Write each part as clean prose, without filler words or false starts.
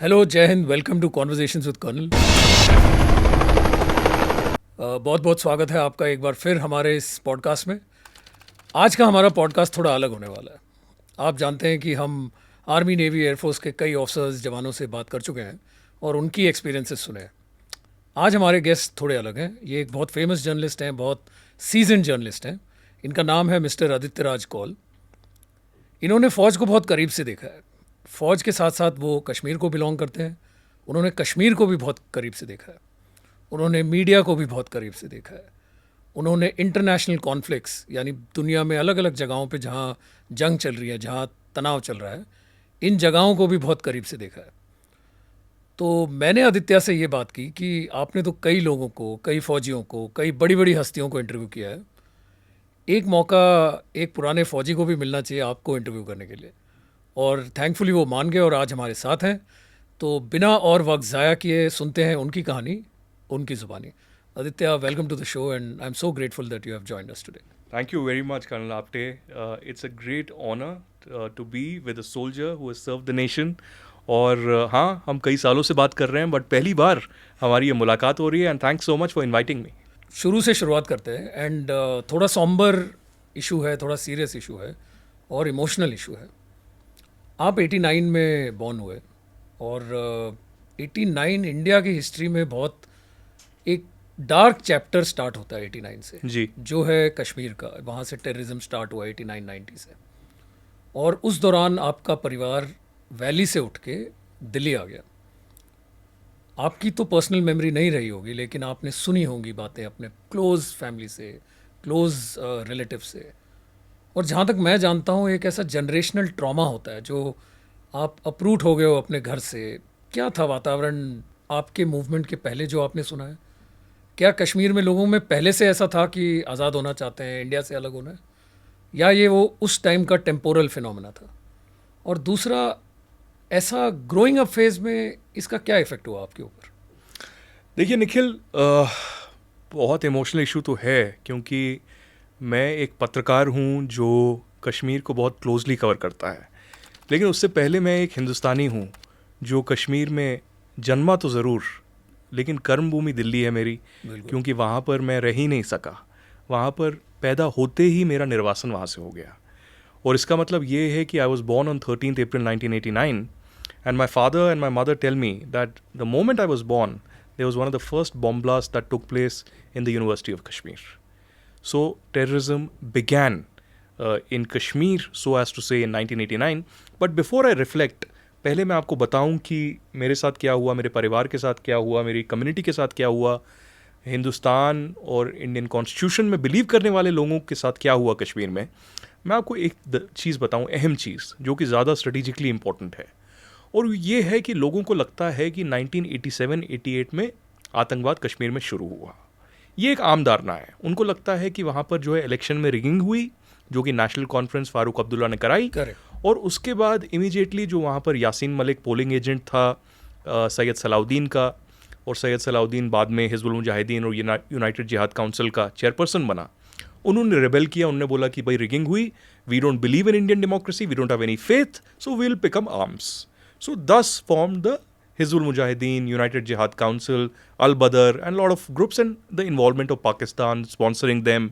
Hello, Jai Hind. Welcome to conversations with colonel. बहुत बहुत स्वागत है आपका एक बार फिर हमारे इस पॉडकास्ट में। आज का हमारा पॉडकास्ट थोड़ा अलग होने वाला है। आप जानते हैं कि हम आर्मी, नेवी, एयरफोर्स के कई ऑफिसर्स, जवानों से बात कर चुके हैं और उनकी एक्सपीरियंसेस सुने हैं। आज हमारे गेस्ट थोड़े अलग हैं। ये एक बहुत फेमस जर्नलिस्ट हैं, बहुत सीजन जर्नलिस्ट हैं। इनका नाम है मिस्टर आदित्य राज कौल। इन्होंने फ़ौज को बहुत करीब से देखा है। फ़ौज के साथ साथ वो कश्मीर को बिलोंग करते हैं। उन्होंने कश्मीर को भी बहुत करीब से देखा है। उन्होंने मीडिया को भी बहुत करीब से देखा है। उन्होंने इंटरनेशनल कॉन्फ्लिक्ट्स, यानी दुनिया में अलग अलग जगहों पे जहाँ जंग चल रही है, जहाँ तनाव चल रहा है, इन जगहों को भी बहुत करीब से देखा है। तो मैंने आदित्य से ये बात की कि आपने तो कई लोगों को, कई फ़ौजियों को, कई बड़ी बड़ी हस्तियों को इंटरव्यू किया है। एक मौका एक पुराने फ़ौजी को भी मिलना चाहिए आपको इंटरव्यू करने के लिए, और थैंकफुली वो मान गए और आज हमारे साथ हैं। तो बिना और वक्त ज़ाया किए सुनते हैं उनकी कहानी, उनकी ज़ुबानी। Aditya, welcome to the show and I am so grateful that you have joined us today. Thank you very much, Colonel Apte. It's a great honor to be with a soldier who has served the nation. और हाँ, हम कई सालों से बात कर रहे हैं, बट पहली बार हमारी ये मुलाकात हो रही है, and thanks so much for inviting me. शुरू से शुरुआत करते हैं। एंड थोड़ा सॉम्बर इशू है, थोड़ा सीरियस इशू है और इमोशनल इशू है। आप 89 में बॉर्न हुए और 89 इंडिया की हिस्ट्री में बहुत एक डार्क चैप्टर स्टार्ट होता है 89 से जी, जो है कश्मीर का। वहाँ से टेररिज्म स्टार्ट हुआ 89-90 से, और उस दौरान आपका परिवार वैली से उठ के दिल्ली आ गया। आपकी तो पर्सनल मेमोरी नहीं रही होगी, लेकिन आपने सुनी होंगी बातें अपने क्लोज़ फैमिली से, क्लोज़ रिलेटिव से। और जहाँ तक मैं जानता हूँ, एक ऐसा जनरेशनल ट्रॉमा होता है जो आप अपरूट हो गए हो अपने घर से। क्या था वातावरण आपके मूवमेंट के पहले जो आपने सुना है? क्या कश्मीर में लोगों में पहले से ऐसा था कि आज़ाद होना चाहते हैं, इंडिया से अलग होना है, या ये वो उस टाइम का टेम्पोरल फिनोमेना था? और दूसरा, ऐसा ग्रोइंग अप फेज में इसका क्या इफेक्ट हुआ आपके ऊपर? देखिए निखिल, बहुत इमोशनल इशू तो है, क्योंकि मैं एक पत्रकार हूँ जो कश्मीर को बहुत क्लोजली कवर करता है। लेकिन उससे पहले मैं एक हिंदुस्तानी हूँ जो कश्मीर में जन्मा तो ज़रूर, लेकिन कर्मभूमि दिल्ली है मेरी, क्योंकि वहाँ पर मैं रह ही नहीं सका। वहाँ पर पैदा होते ही मेरा निर्वासन वहाँ से हो गया। और इसका मतलब ये है कि I was born on 13 April 1989, and my father and my mother tell me that the moment I was born there was one of the first bomb blasts that took place in the University of Kashmir. So terrorism began in Kashmir, so as to say, in 1989. But before I reflect, पहले मैं आपको बताऊं कि मेरे साथ क्या हुआ, मेरे परिवार के साथ क्या हुआ, मेरी कम्युनिटी के साथ क्या हुआ, हिंदुस्तान और इंडियन कॉन्स्टिट्यूशन में बिलीव करने वाले लोगों के साथ क्या हुआ कश्मीर में। मैं आपको एक चीज़ बताऊं, अहम चीज़ जो कि ज़्यादा स्ट्रेटेजिकली इंपॉर्टेंट है, और ये है कि लोगों को लगता है कि 1987-88 में आतंकवाद कश्मीर में शुरू हुआ। ये एक आम धारणा है। उनको लगता है कि वहाँ पर जो है इलेक्शन में रिगिंग हुई, जो कि नेशनल कॉन्फ्रेंस फारूक अब्दुल्ला ने कराई। और उसके बाद इमीडिएटली जो वहाँ पर यासीन मलिक पोलिंग एजेंट था सैयद सलाउद्दीन का, और सैयद सलाउद्दीन बाद में हिजबुल मुजाहिदीन और यूनाइटेड जिहाद काउंसिल का चेयरपर्सन बना। उन्होंने रेबेल किया। उन्होंने बोला कि भाई रिगिंग हुई, we don't believe in Indian democracy, we don't have any faith, so we will pick up arms. So thus formed the Hizbul Mujahideen, United Jihad Council, Al-Badr, and a lot of groups, and the involvement of Pakistan, sponsoring them,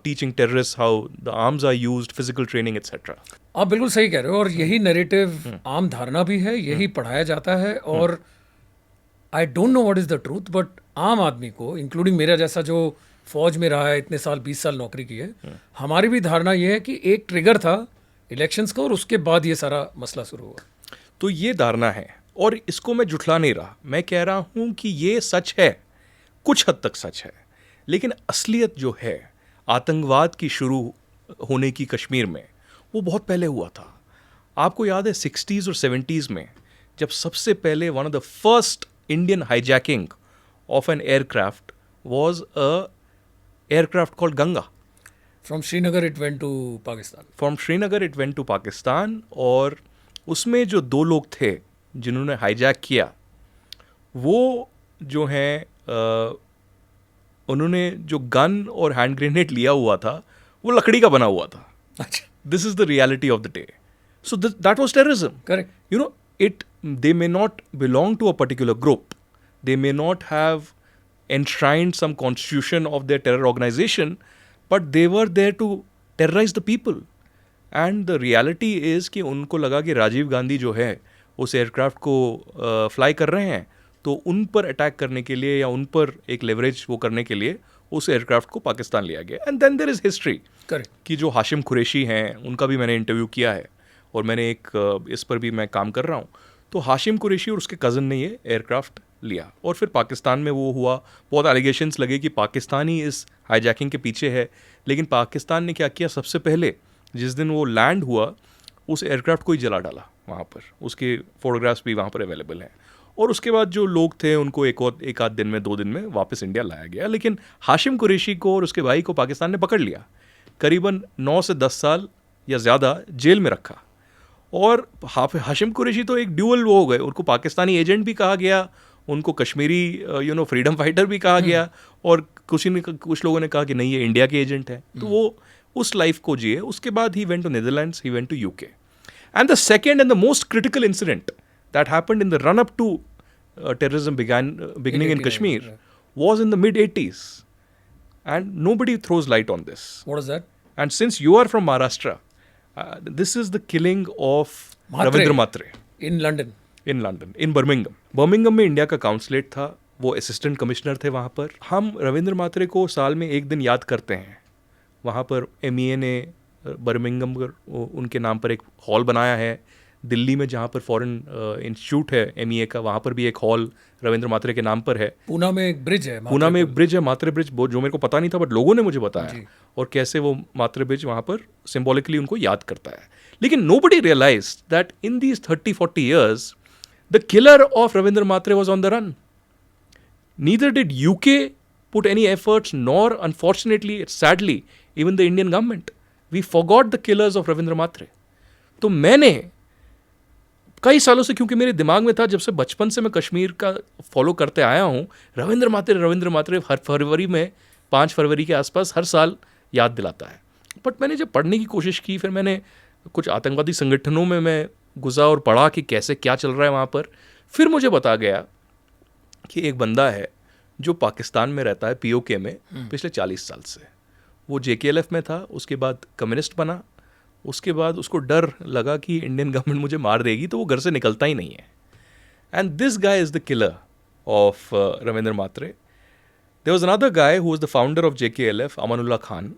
teaching terrorists how the arms are used, physical training, etc. आप बिल्कुल सही कह रहे हो, और यही narrative आम धारणा भी है, यही पढ़ाया जाता है। और I don't know what is the truth, but आम आदमी को, इंक्लूडिंग मेरा जैसा जो फौज में रहा है, इतने साल, 20 साल नौकरी की है, हमारी भी धारणा ये है कि एक ट्रिगर था इलेक्शंस का और उसके बाद ये सारा मसला शुरू हुआ। तो ये धारणा है, और इसको मैं जुठला नहीं रहा। मैं कह रहा हूँ कि ये सच है, कुछ हद तक सच है, लेकिन असलियत जो है आतंकवाद की शुरू होने की कश्मीर में, वो बहुत पहले हुआ था। आपको याद है 60s और 70s में, जब सबसे पहले one of the first Indian hijacking of an aircraft was a aircraft called Ganga. From Srinagar it went to Pakistan. From Srinagar it went to Pakistan, और उसमें जो 2 लोग थे जिन्होंने हाईजैक किया, वो जो हैं उन्होंने जो गन और हैंड ग्रेनेड लिया हुआ था, वो लकड़ी का बना हुआ था. अच्छा, This is the reality of the day. So that was terrorism. correct. You know, they may not belong to a particular group. They may not have enshrined some constitution of their terror organization, but they were there to terrorize the people. And the reality is कि उनको लगा कि राजीव गांधी जो है उस aircraft को fly कर रहे हैं, तो उन पर अटैक करने के लिए या उन पर एक लेवरेज वो करने के लिए उस एयरक्राफ्ट को पाकिस्तान लिया गया. And then there is history correct. कि जो हाशिम कुरैशी हैं उनका भी मैंने इंटरव्यू किया है और मैंने एक इस पर भी मैं काम कर रहा हूँ. तो हाशिम कुरैशी और उसके कज़न ने ये एयरक्राफ्ट लिया और फिर पाकिस्तान में वो हुआ. बहुत एलिगेशंस लगे कि पाकिस्तान ही इस हाईजैकिंग के पीछे है, लेकिन पाकिस्तान ने क्या किया, सबसे पहले जिस दिन वो लैंड हुआ उस एयरक्राफ्ट को ही जला डाला वहाँ पर. उसके फोटोग्राफ्स भी वहाँ पर अवेलेबल हैं. और उसके बाद जो लोग थे उनको एक आध दिन में 2 दिन में वापस इंडिया लाया गया. लेकिन हाशिम कुरैशी को और उसके भाई को पाकिस्तान ने पकड़ लिया, करीबन 9 से 10 साल या ज़्यादा जेल में रखा. और हाशिम कुरैशी तो एक ड्यूअल वो हो गए, उनको पाकिस्तानी एजेंट भी कहा गया, उनको कश्मीरी फ्रीडम फाइटर भी कहा गया, और कुछ लोगों ने कहा कि नहीं ये इंडिया के एजेंट है. तो वो उस लाइफ को जिए. उसके बाद he went to Netherlands, he went to UK. And the second and the most critical incident that happened in the run-up to terrorism beginning in Kashmir was in the mid-80s. And nobody throws light on this. What is that? And since you are from Maharashtra, this is the killing of Ravindra Matre. In London. In London, in Birmingham. Birmingham में India का consulate था, वो assistant commissioner थे वहाँ पर. हम रविंद्र मात्रे को साल में एक दिन याद करते हैं. वहाँ पर MEA ने बर्मिंगम उनके नाम पर एक हॉल बनाया है. दिल्ली में जहाँ पर फॉरेन इंस्टीट्यूट है MEA का, वहाँ पर भी एक हॉल रविंद्र मात्रे के नाम पर है. पूना में एक ब्रिज है. पूना में एक ब्रिज है, मात्रे ब्रिज, जो मेरे को पता नहीं था बट लोगों ने मुझे बताया. और कैसे वो मात्रे ब्रिज वहाँ पर सिम्बॉलिकली उनको याद करता है. लेकिन nobody realised that in these 30-40 years the killer of Ravindra Mhatre was on the run. Neither did UK put any efforts, nor unfortunately, sadly, even the Indian government. We forgot the killers of Ravindra Mhatre. तो मैंने कई सालों से, क्योंकि मेरे दिमाग में था, जब से बचपन से मैं कश्मीर का फॉलो करते आया हूँ, रविंद्र मात्रे हर फरवरी में 5 फरवरी के आसपास हर साल याद दिलाता है. बट मैंने जब पढ़ने की कोशिश की, फिर मैंने कुछ आतंकवादी संगठनों में मैं घुसा और पढ़ा कि कैसे क्या चल रहा है वहाँ पर. फिर मुझे बता गया कि एक बंदा है जो पाकिस्तान में रहता है, POK में, पिछले 40 साल से. वो JKLF में था, उसके बाद कम्युनिस्ट बना. उसके बाद उसको डर लगा कि इंडियन गवर्नमेंट मुझे मार देगी, तो वो घर से निकलता ही नहीं है. And this guy is the killer of Ravindra Mhatre. There was another guy who was the founder of JKLF, Amanullah Khan,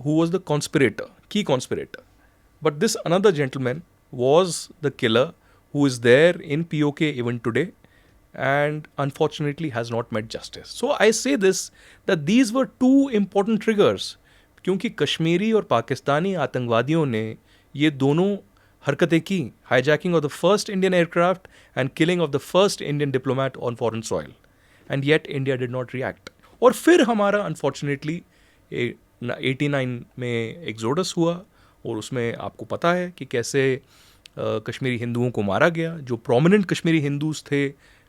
who was the conspirator, key conspirator. But this another gentleman was the killer who is there in POK even today and unfortunately has not met justice. So I say this, that these were 2 important triggers. क्योंकि कश्मीरी और पाकिस्तानी आतंकवादियों ने ये दोनों हरकतें की, hijacking of the first Indian aircraft and killing of the first Indian diplomat on foreign soil, and yet India did not react. और फिर हमारा अनफॉर्चुनेटली 89 में एक्सोडस हुआ, और उसमें आपको पता है कि कैसे कश्मीरी हिंदुओं को मारा गया. जो प्रोमिनेंट कश्मीरी हिंदूज थे,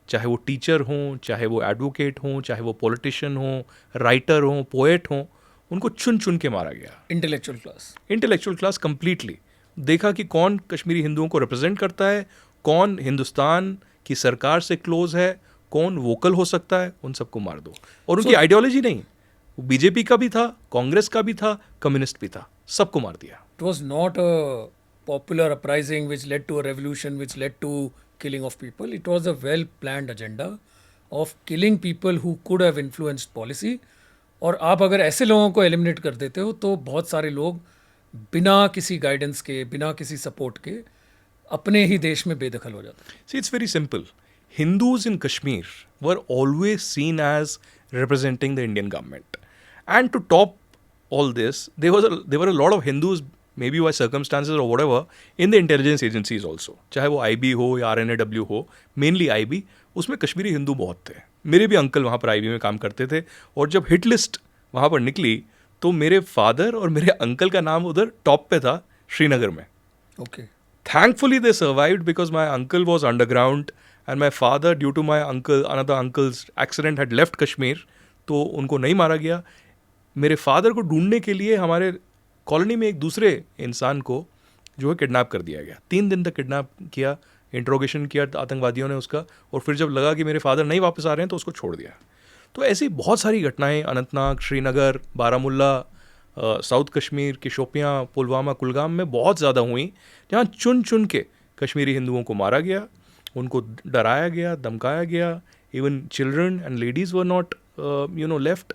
चाहे वो टीचर हों, चाहे वो एडवोकेट हों, चाहे वो पॉलिटिशियन हों, राइटर हों, पोएट हों, उनको चुन चुन के मारा गया. Intellectual class completely. देखा कि कौन कश्मीरी हिंदुओं को रिप्रेजेंट करता है, कौन हिंदुस्तान की सरकार से क्लोज है, कौन वोकल हो सकता है, उन सबको मार दो. और उनकी आइडियोलॉजी नहीं, BJP का भी था, कांग्रेस का भी था, कम्युनिस्ट भी था, सबको मार दिया. It was not a popular uprising which led to a revolution which led to killing of people. It was a well planned agenda of killing people who could have influenced policy. और आप अगर ऐसे लोगों को eliminate कर देते हो, तो बहुत सारे लोग बिना किसी गाइडेंस के, बिना किसी सपोर्ट के अपने ही देश में बेदखल हो जाते हैं. See, it's very simple. Hindus in Kashmir were always seen as representing the Indian government. And to top all this, there were a lot of Hindus, maybe by circumstances or whatever, in the intelligence agencies also. चाहे वो IB हो या RNAW हो, mainly IB, उसमें कश्मीरी हिंदू बहुत थे. मेरे भी अंकल वहाँ पर IB में काम करते थे, और जब हिट लिस्ट वहाँ पर निकली, तो मेरे फादर और मेरे अंकल का नाम उधर टॉप पे था, श्रीनगर में. Okay. Thankfully they survived because my uncle was underground and my father, due to my another uncle's accident, had left Kashmir, तो उनको नहीं मारा गया. मेरे फादर को ढूंढने के लिए हमारे कॉलोनी में एक दूसरे इंसान को जो है किडनैप कर दिया गया। 3 दिन तक किडनैप किया, इंट्रोगेशन किया आतंकवादियों ने उसका, और फिर जब लगा कि मेरे फादर नहीं वापस आ रहे हैं तो उसको छोड़ दिया। तो ऐसी बहुत सारी घटनाएं अनंतनाग, श्रीनगर, बारामुल्ला, साउथ कश्मीर के शोपियाँ, पुलवामा, कुलगाम में बहुत ज़्यादा हुई, जहाँ चुन चुन के कश्मीरी हिंदुओं को मारा गया, उनको डराया गया, धमकाया गया। Even children and ladies were not left,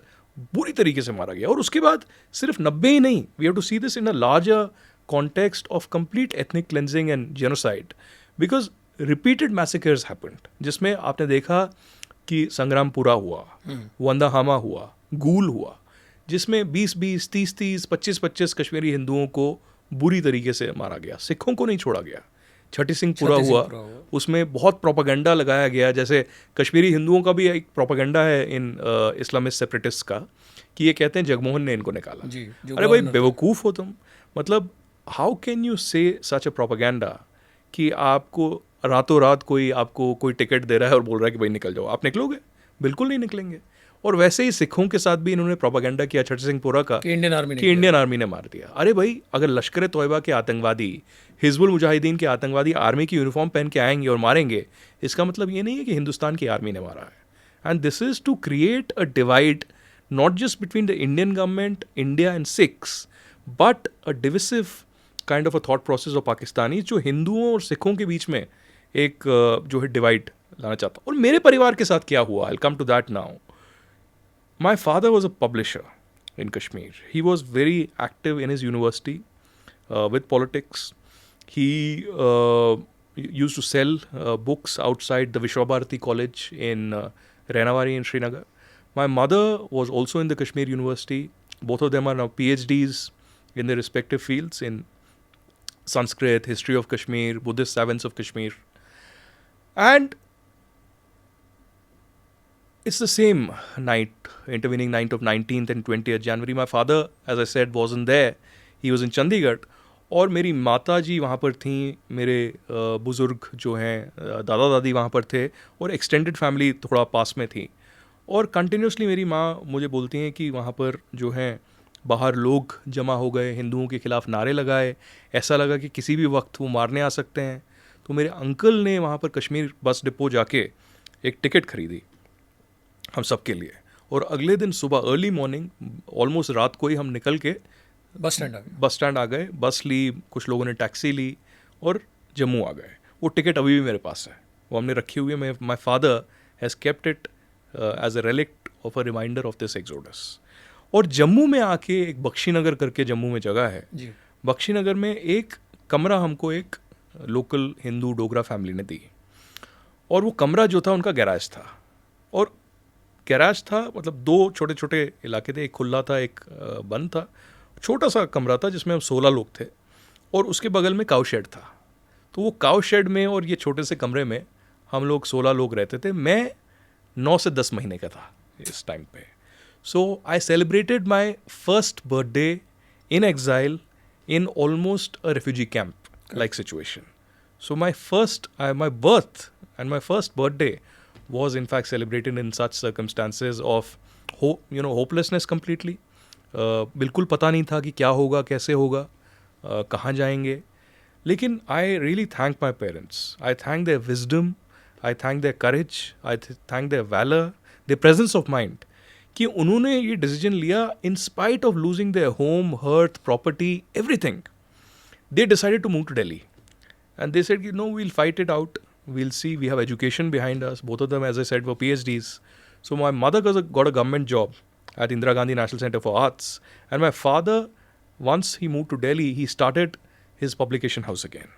बुरी तरीके से मारा गया। और उसके बाद सिर्फ 90 ही नहीं, we have to see this in a larger context of complete ethnic cleansing and genocide, because repeated massacres happened, जिसमें आपने देखा कि संग्रामपुरा हुआ, वंदाहामा हुआ, गूल हुआ, जिसमें 20-20, 30-30, 25-25 कश्मीरी हिंदुओं को बुरी तरीके से मारा गया। सिखों को नहीं छोड़ा गया। छठी सिंह पूरा हुआ, उसमें बहुत प्रोपेगेंडा लगाया गया, जैसे कश्मीरी हिंदुओं का भी एक प्रोपेगेंडा है इन इस्लामिस्ट सेपरेटिस्ट का, कि ये कहते हैं जगमोहन ने इनको निकाला। अरे भाई बेवकूफ़ हो तुम, मतलब हाउ कैन यू से सच अ प्रोपेगेंडा कि आपको रातों रात कोई आपको कोई टिकट दे रहा है और बोल रहा है कि भाई निकल जाओ, आप निकलोगे? बिल्कुल नहीं निकलेंगे। और वैसे ही सिखों के साथ भी इन्होंने प्रोपेगेंडा किया छठी सिंहपुरा का कि इंडियन आर्मी ने मार दिया। अरे भाई, अगर लश्कर तोयबा के आतंकवादी, हिजबुल मुजाहिदीन के आतंकवादी आर्मी की यूनिफॉर्म पहन के आएंगे और मारेंगे, इसका मतलब ये नहीं है कि हिंदुस्तान की आर्मी ने मारा है। And this is to create a divide not just between the Indian government, India and Sikhs, but a divisive kind of a thought process of Pakistani, जो हिंदुओं और सिखों के बीच में एक जो है डिवाइड लाना चाहता। और मेरे परिवार के साथ क्या हुआ, I will come to that now. My father was a publisher in Kashmir. He was very active in his university with politics. He used to sell books outside the Vishwabharati College in Rainawari in Srinagar. My mother was also in the Kashmir University. Both of them are now PhDs in their respective fields in Sanskrit, history of Kashmir, Buddhist savants of Kashmir. And it's the same night, intervening night of 19th and 20th January. My father, as I said, wasn't there. He was in Chandigarh. और मेरी माता जी वहाँ पर थीं, मेरे बुज़ुर्ग जो हैं दादा दादी वहाँ पर थे, और एक्सटेंडेड फैमिली थोड़ा पास में थी। और कंटिन्यूसली मेरी माँ मुझे बोलती हैं कि वहाँ पर जो हैं बाहर लोग जमा हो गए, हिंदुओं के ख़िलाफ़ नारे लगाए, ऐसा लगा कि किसी भी वक्त वो मारने आ सकते हैं। तो मेरे अंकल ने वहाँ पर कश्मीर बस डिपो जाके एक टिकट ख़रीदी हम सब के लिए, और अगले दिन सुबह अर्ली मॉर्निंग, ऑलमोस्ट रात को ही हम निकल के बस स्टैंड आ गए। बस ली, कुछ लोगों ने टैक्सी ली और जम्मू आ गए। वो टिकट अभी भी मेरे पास है, वो हमने रखी हुई है। My father has kept it as a relic of a reminder of this exodus. और जम्मू में आके एक बख्शीनगर करके जम्मू में जगह है, बख्शीनगर में एक कमरा हमको एक लोकल हिंदू डोगरा फैमिली ने दी, और वो कमरा जो था उनका गैराज था। और गैराज था, मतलब 2 छोटे छोटे इलाके थे, एक खुला था, एक बंद था। छोटा सा कमरा था जिसमें हम 16 लोग थे, और उसके बगल में काउ शेड था। तो वो काउ शेड में और ये छोटे से कमरे में हम लोग 16 लोग रहते थे। मैं 9 से 10 महीने का था इस टाइम पे। So I celebrated my first birthday in exile in almost a refugee camp like situation. So my birth and my first birthday was in fact celebrated in such circumstances of hopelessness completely. बिल्कुल पता नहीं था कि क्या होगा, कैसे होगा, कहाँ जाएंगे. लेकिन I really thank my parents. I thank their wisdom, I thank their courage, I thank their valor, their presence of mind, कि उन्होंने ये डिसीजन लिया in spite of losing their home, hearth, property, everything. They decided to move to Delhi. And they said, no, we'll fight it out. We'll see. We have education behind us. Both of them, as I said, were PhDs. So my mother got a government job at Indira Gandhi National Center for Arts. And my father, once he moved to Delhi, he started his publication house again.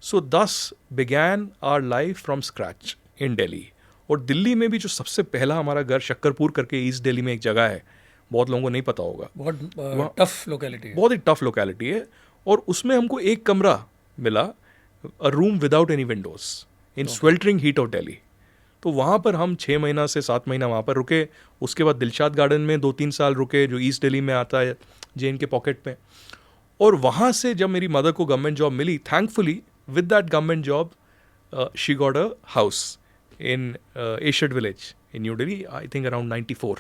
So thus began our life from scratch in Delhi. और दिल्ली में भी जो सबसे पहला हमारा घर शक्करपुर करके east Delhi में एक जगह है, बहुत लोगों को नहीं पता होगा. बहुत टफ लोकेलिटी है. बहुत ही टफ लोकेलिटी है. और उसमें हमको एक कमरा मिला, a room without any windows in sweltering heat of Delhi. तो वहाँ पर हम 6 महीना से 7 महीना वहाँ पर रुके. उसके बाद दिलशाद गार्डन में 2-3 साल रुके, जो ईस्ट दिल्ली में आता है जेन के पॉकेट में. और वहाँ से जब मेरी मदर को गवर्नमेंट जॉब मिली, thankfully with that government job she got a house in Asiad village in New Delhi, I think around 94.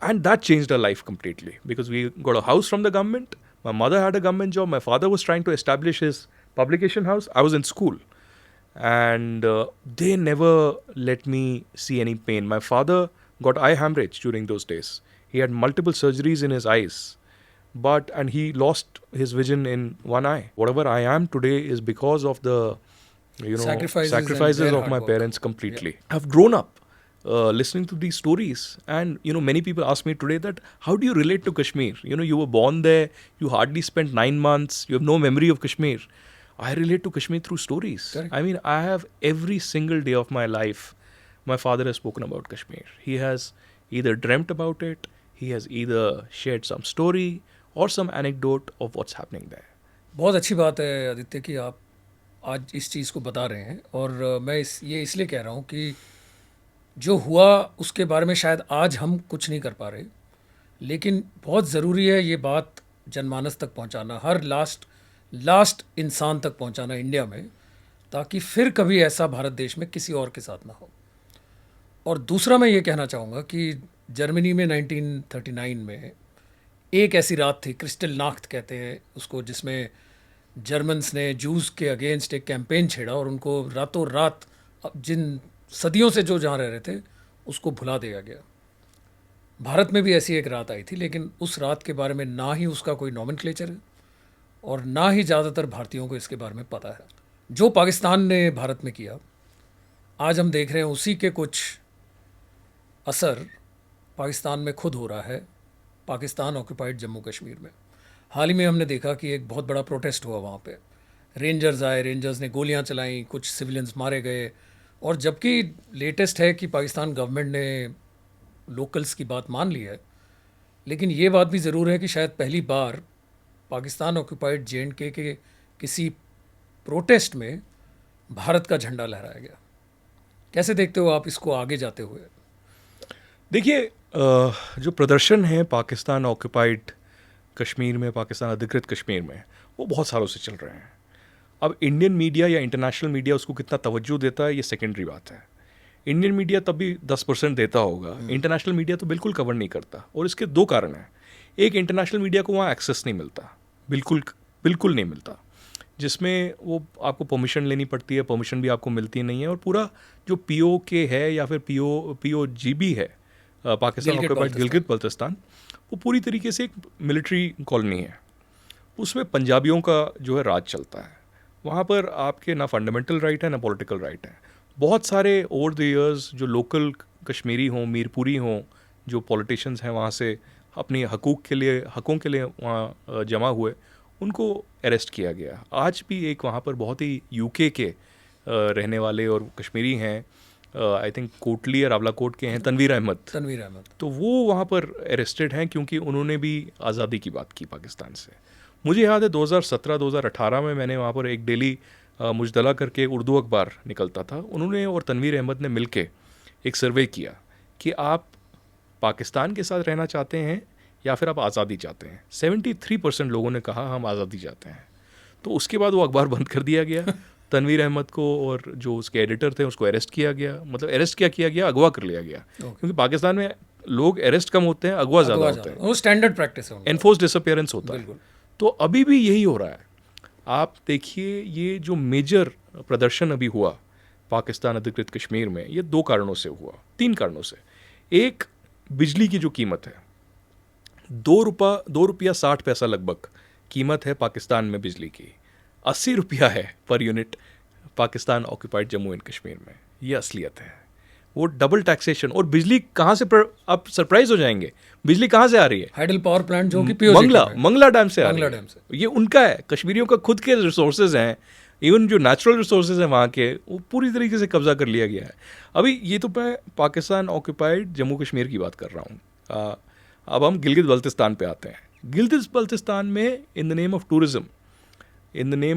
And that changed our life completely because we got a house from the government. My mother had a government job. My father was trying to establish his publication house. I was in school. And they never let me see any pain. My father got eye hemorrhage during those days. He had multiple surgeries in his eyes. And he lost his vision in one eye. Whatever I am today is because of the sacrifices of my parents completely. Yeah. I've grown up listening to these stories, and many people ask me today that how do you relate to Kashmir? You were born there, you hardly spent 9 months, you have no memory of Kashmir. I relate to Kashmir through stories. Correct. I mean, I have every single day of my life, my father has spoken about Kashmir. He has either dreamt about it, he has either shared some story or some anecdote of what's happening there. बहुत अच्छी बात है आदित्य कि आप आज इस चीज़ को बता रहे हैं, और मैं ये इसलिए कह रहा हूँ कि जो हुआ उसके बारे में शायद आज हम कुछ नहीं कर पा रहे, लेकिन बहुत ज़रूरी है ये बात जनमानस तक पहुँचाना, हर लास्ट इंसान तक पहुँचाना इंडिया में, ताकि फिर कभी ऐसा भारत देश में किसी और के साथ ना हो। और दूसरा मैं ये कहना चाहूँगा कि जर्मनी में 1939 में एक ऐसी रात थी, क्रिस्टल नाख्त कहते हैं उसको, जिसमें जर्मन्स ने जूस के अगेंस्ट एक कैंपेन छेड़ा और उनको रातों रात जिन सदियों से जो जहाँ रह रहे थे उसको भुला दिया गया। भारत में भी ऐसी एक रात आई थी, लेकिन उस रात के बारे में ना ही उसका कोई नॉमेनक्लेचर है और ना ही ज़्यादातर भारतीयों को इसके बारे में पता है। जो पाकिस्तान ने भारत में किया, आज हम देख रहे हैं उसी के कुछ असर पाकिस्तान में खुद हो रहा है, पाकिस्तान ऑक्यूपाइड जम्मू कश्मीर में। हाल ही में हमने देखा कि एक बहुत बड़ा प्रोटेस्ट हुआ वहाँ पे, रेंजर्स आए, रेंजर्स ने गोलियाँ चलाईं, कुछ सिविलियंस मारे गए, और जबकि लेटेस्ट है कि पाकिस्तान गवर्नमेंट ने लोकल्स की बात मान ली है, लेकिन ये बात भी ज़रूर है कि शायद पहली बार पाकिस्तान ऑक्यूपाइड J&K के किसी प्रोटेस्ट में भारत का झंडा लहराया गया। कैसे देखते हो आप इसको आगे जाते हुए? देखिए, जो प्रदर्शन है पाकिस्तान ऑक्यूपाइड कश्मीर में, पाकिस्तान अधिकृत कश्मीर में, वो बहुत सालों से चल रहे हैं। अब इंडियन मीडिया या इंटरनेशनल मीडिया उसको कितना तवज्जो देता है ये सेकेंडरी बात है। इंडियन मीडिया तब भी 10% देता होगा, इंटरनेशनल मीडिया तो बिल्कुल कवर नहीं करता, और इसके 2 कारण हैं। एक, इंटरनेशनल मीडिया को वहाँ एक्सेस नहीं मिलता, बिल्कुल नहीं मिलता, जिसमें वो आपको परमिशन लेनी पड़ती है, परमिशन भी आपको मिलती नहीं है, और पूरा जो POK है या फिर POGB है, पाकिस्तान ऑक्यूपाइड गिलगित बल्तिस्तान, वो पूरी तरीके से एक मिलिट्री कॉलोनी है। उसमें पंजाबियों का जो है राज चलता है। वहाँ पर आपके ना फंडामेंटल राइट है ना पॉलिटिकल राइट है। बहुत सारे ओवर द इयर्स जो लोकल कश्मीरी हों, मीरपुरी हों, जो पॉलिटिशियंस हैं वहाँ से अपनी हकों के लिए वहाँ जमा हुए, उनको अरेस्ट किया गया। आज भी एक वहाँ पर बहुत ही UK के रहने वाले और कश्मीरी हैं, आई थिंक कोटली और आवलाकोट के हैं, तनवीर अहमद, तो वो वहाँ पर अरेस्टेड हैं क्योंकि उन्होंने भी आज़ादी की बात की पाकिस्तान से। मुझे याद है 2017-2018 में मैंने वहाँ पर एक डेली मुजदला करके उर्दू अखबार निकलता था, उन्होंने और तनवीर अहमद ने मिलके एक सर्वे किया कि आप पाकिस्तान के साथ रहना चाहते हैं या फिर आप आज़ादी चाहते हैं। 73% लोगों ने कहा हम आज़ादी चाहते हैं। तो उसके बाद वो अखबार बंद कर दिया गया। तनवीर अहमद को और जो उसके एडिटर थे उसको अरेस्ट किया गया, मतलब अरेस्ट क्या किया गया, अगवा कर लिया गया। क्योंकि पाकिस्तान में लोग अरेस्ट कम होते हैं, अगवा ज़्यादा होते हैं, वो स्टैंडर्ड प्रैक्टिस है, एनफोर्स डिसअपियरेंस होता है। तो अभी भी यही हो रहा है। आप देखिए, ये जो मेजर प्रदर्शन अभी हुआ पाकिस्तान अधिकृत कश्मीर में, ये 2 कारणों से हुआ, 3 कारणों से। एक, बिजली की जो कीमत है, 2 रुपया 60 पैसा लगभग कीमत है पाकिस्तान में बिजली की, 80 रुपया है per unit Pakistan occupied Jammu and Kashmir में। ये असलियत है। वो डबल टैक्सेशन, और बिजली कहाँ से, आप सरप्राइज हो जाएंगे, बिजली कहाँ से आ रही है? हाइडल पावर प्लांट जो कि मंगला डैम से आ रही है। ये उनका है, कश्मीरियों का खुद के रिसोर्सेज हैं, इवन जो नेचुरल रिसोर्सेज हैं वहाँ के, वो पूरी तरीके से कब्जा कर लिया गया है। अभी ये तो मैं पाकिस्तान ऑक्यूपाइड जम्मू कश्मीर की बात कर रहा हूँ। अब हम गिलगित बल्तिस्तान पे आते हैं। गिलगित बल्तिस्तान में in the name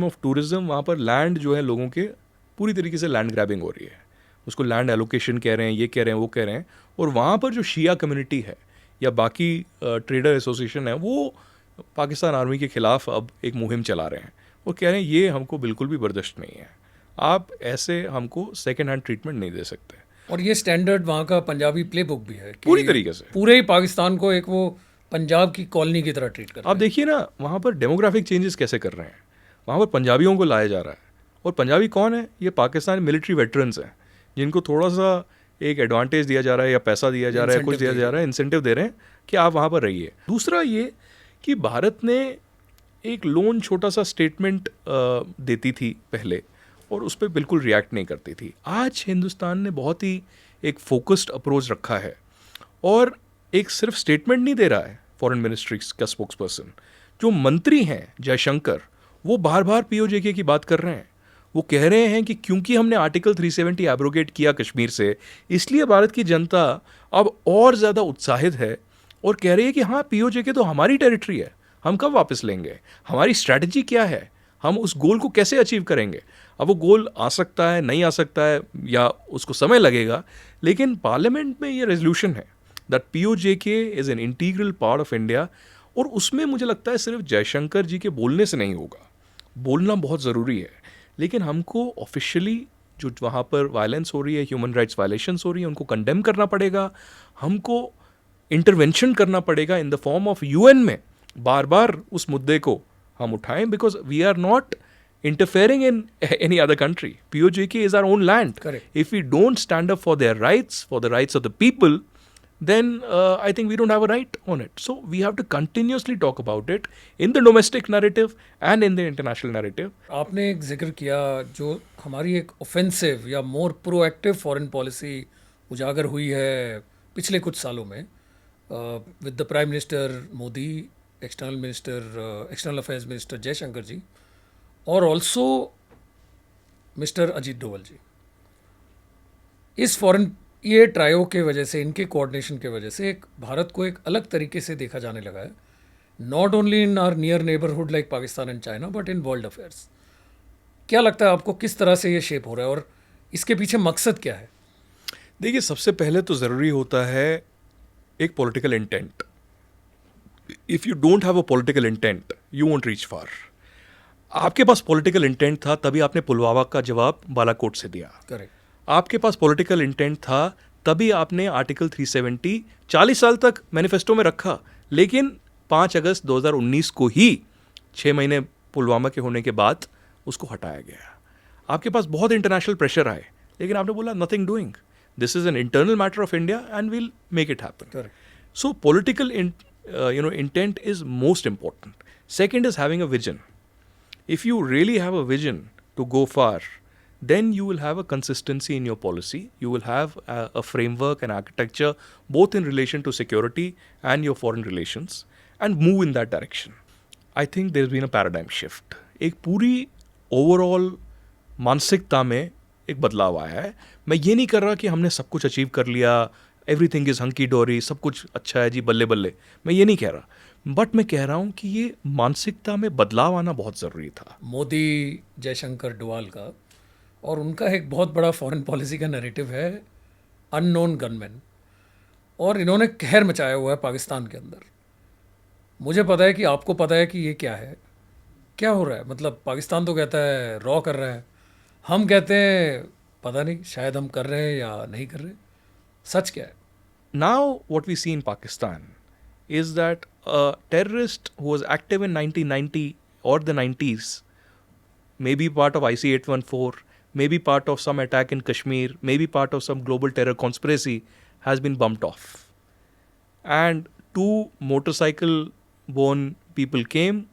of tourism वहाँ पर लैंड जो है लोगों के पूरी तरीके से लैंड ग्रैबिंग हो रही है। उसको लैंड एलोकेशन कह रहे हैं, ये कह रहे हैं, वो कह रहे हैं। और वहाँ पर जो शिया कम्युनिटी है या बाकी ट्रेडर एसोसिएशन है, वो पाकिस्तान आर्मी के ख़िलाफ़ अब एक मुहिम चला रहे हैं। वो कह रहे हैं ये हमको बिल्कुल भी बर्दाश्त नहीं है, आप ऐसे हमको सेकेंड हैंड ट्रीटमेंट नहीं दे सकते। और ये स्टैंडर्ड वहाँ का पंजाबी प्लेबुक भी है कि पूरी तरीके से। पूरे ही पाकिस्तान को एक वो पंजाब की कॉलोनी की तरह ट्रीट करते आप हैं। देखिए ना वहाँ पर डेमोग्राफिक चेंजेस कैसे कर रहे हैं, वहाँ पर पंजाबियों को लाया जा रहा है। और पंजाबी कौन है? ये पाकिस्तान मिलिट्री वेटरन्स हैं जिनको थोड़ा सा एक एडवांटेज दिया जा रहा है या पैसा दिया जा रहा है, कुछ दिया जा रहा है, इंसेंटिव दे रहे हैं कि आप वहाँ पर रहिए। दूसरा ये कि भारत ने एक लोन छोटा सा स्टेटमेंट देती थी पहले और उस पर बिल्कुल रिएक्ट नहीं करती थी। आज हिंदुस्तान ने बहुत ही एक फोकस्ड अप्रोच रखा है और एक सिर्फ स्टेटमेंट नहीं दे रहा है। फॉरेन मिनिस्ट्री का स्पोक्स पर्सन जो मंत्री हैं जयशंकर, वो बार बार पीओजेके की बात कर रहे हैं। वो कह रहे हैं कि क्योंकि हमने आर्टिकल 370 एब्रोगेट किया कश्मीर से, इसलिए भारत की जनता अब और ज़्यादा उत्साहित है और कह रही है कि हाँ पीओजेके तो हमारी टेरिटरी है, हम कब वापस लेंगे, हमारी स्ट्रैटेजी क्या है, हम उस गोल को कैसे अचीव करेंगे। अब वो गोल आ सकता है, नहीं आ सकता है, या उसको समय लगेगा, लेकिन पार्लियामेंट में ये रेजोल्यूशन है that PoJK is an integral part of India. और उसमें मुझे लगता है सिर्फ जयशंकर जी के बोलने से नहीं होगा, बोलना बहुत ज़रूरी है, लेकिन हमको ऑफिशियली जो वहाँ पर वायलेंस हो रही है, ह्यूमन राइट्स वायलेशंस हो रही है, उनको कंडेम करना पड़ेगा। हमको इंटरवेंशन करना पड़ेगा in the form of UN में, बार बार उस मुद्दे को हम उठाएं, because we are not interfering in any other country. POJK is our own land. Correct. If we don't stand up for their rights, for the rights of the people, then I think we don't have a right on it. So we have to continuously talk about it in the domestic narrative and in the international narrative. आपने एक जिक्र किया जो हमारी एक offensive या मोर proactive foreign policy उजागर हुई है पिछले कुछ सालों में with the prime minister Modi, external affairs minister Jaishankar ji और ऑल्सो मिस्टर अजीत डोवल जी। इस फॉरेन ये ट्रायो के वजह से, इनके कोऑर्डिनेशन के वजह से एक भारत को एक अलग तरीके से देखा जाने लगा है, not only in our near neighbourhood like Pakistan and China but in world affairs. क्या लगता है आपको किस तरह से ये शेप हो रहा है और इसके पीछे मकसद क्या है? देखिए, सबसे पहले तो ज़रूरी होता है एक political intent. If you don't have a political intent you won't reach far. आपके पास पॉलिटिकल इंटेंट था तभी आपने पुलवामा का जवाब बालाकोट से दिया। करेक्ट। आपके पास पॉलिटिकल इंटेंट था तभी आपने आर्टिकल 370 40 साल तक मैनिफेस्टो में रखा, लेकिन 5 अगस्त 2019 को ही 6 महीने पुलवामा के होने के बाद उसको हटाया गया। आपके पास बहुत इंटरनेशनल प्रेशर आए, लेकिन आपने बोला nothing doing, this is an internal matter of India and we'll make it happen. So political intent is most important. Second is having a vision. If you really have a vision to go far, then you will have a consistency in your policy. You will have a framework and architecture both in relation to security and your foreign relations and move in that direction. I think there's been a paradigm shift. एक पूरी overall मानसिकता में एक बदलाव आया है। मैं ये नहीं कर रहा कि हमने सब कुछ अचीव कर लिया, एवरीथिंग इज हंकी डोरी, सब कुछ अच्छा है जी, बल्ले बल्ले, मैं ये नहीं कह रहा, बट मैं कह रहा हूँ कि ये मानसिकता में बदलाव आना बहुत ज़रूरी था। मोदी, जयशंकर, डोवाल का और उनका एक बहुत बड़ा फॉरेन पॉलिसी का नैरेटिव है अननोन गनमैन, और इन्होंने कहर मचाया हुआ है पाकिस्तान के अंदर। मुझे पता है कि आपको पता है कि ये क्या है, क्या हो रहा है। मतलब पाकिस्तान तो कहता है रॉ कर रहा है, हम कहते हैं पता नहीं शायद हम कर रहे हैं या नहीं कर रहे। सच क्या है? Now what we see in Pakistan is that a terrorist who was active in 1990 or the 90s, maybe part of IC 814, maybe part of some attack in Kashmir, maybe part of some global terror conspiracy, has been bumped off. And 2 motorcycle-borne people came,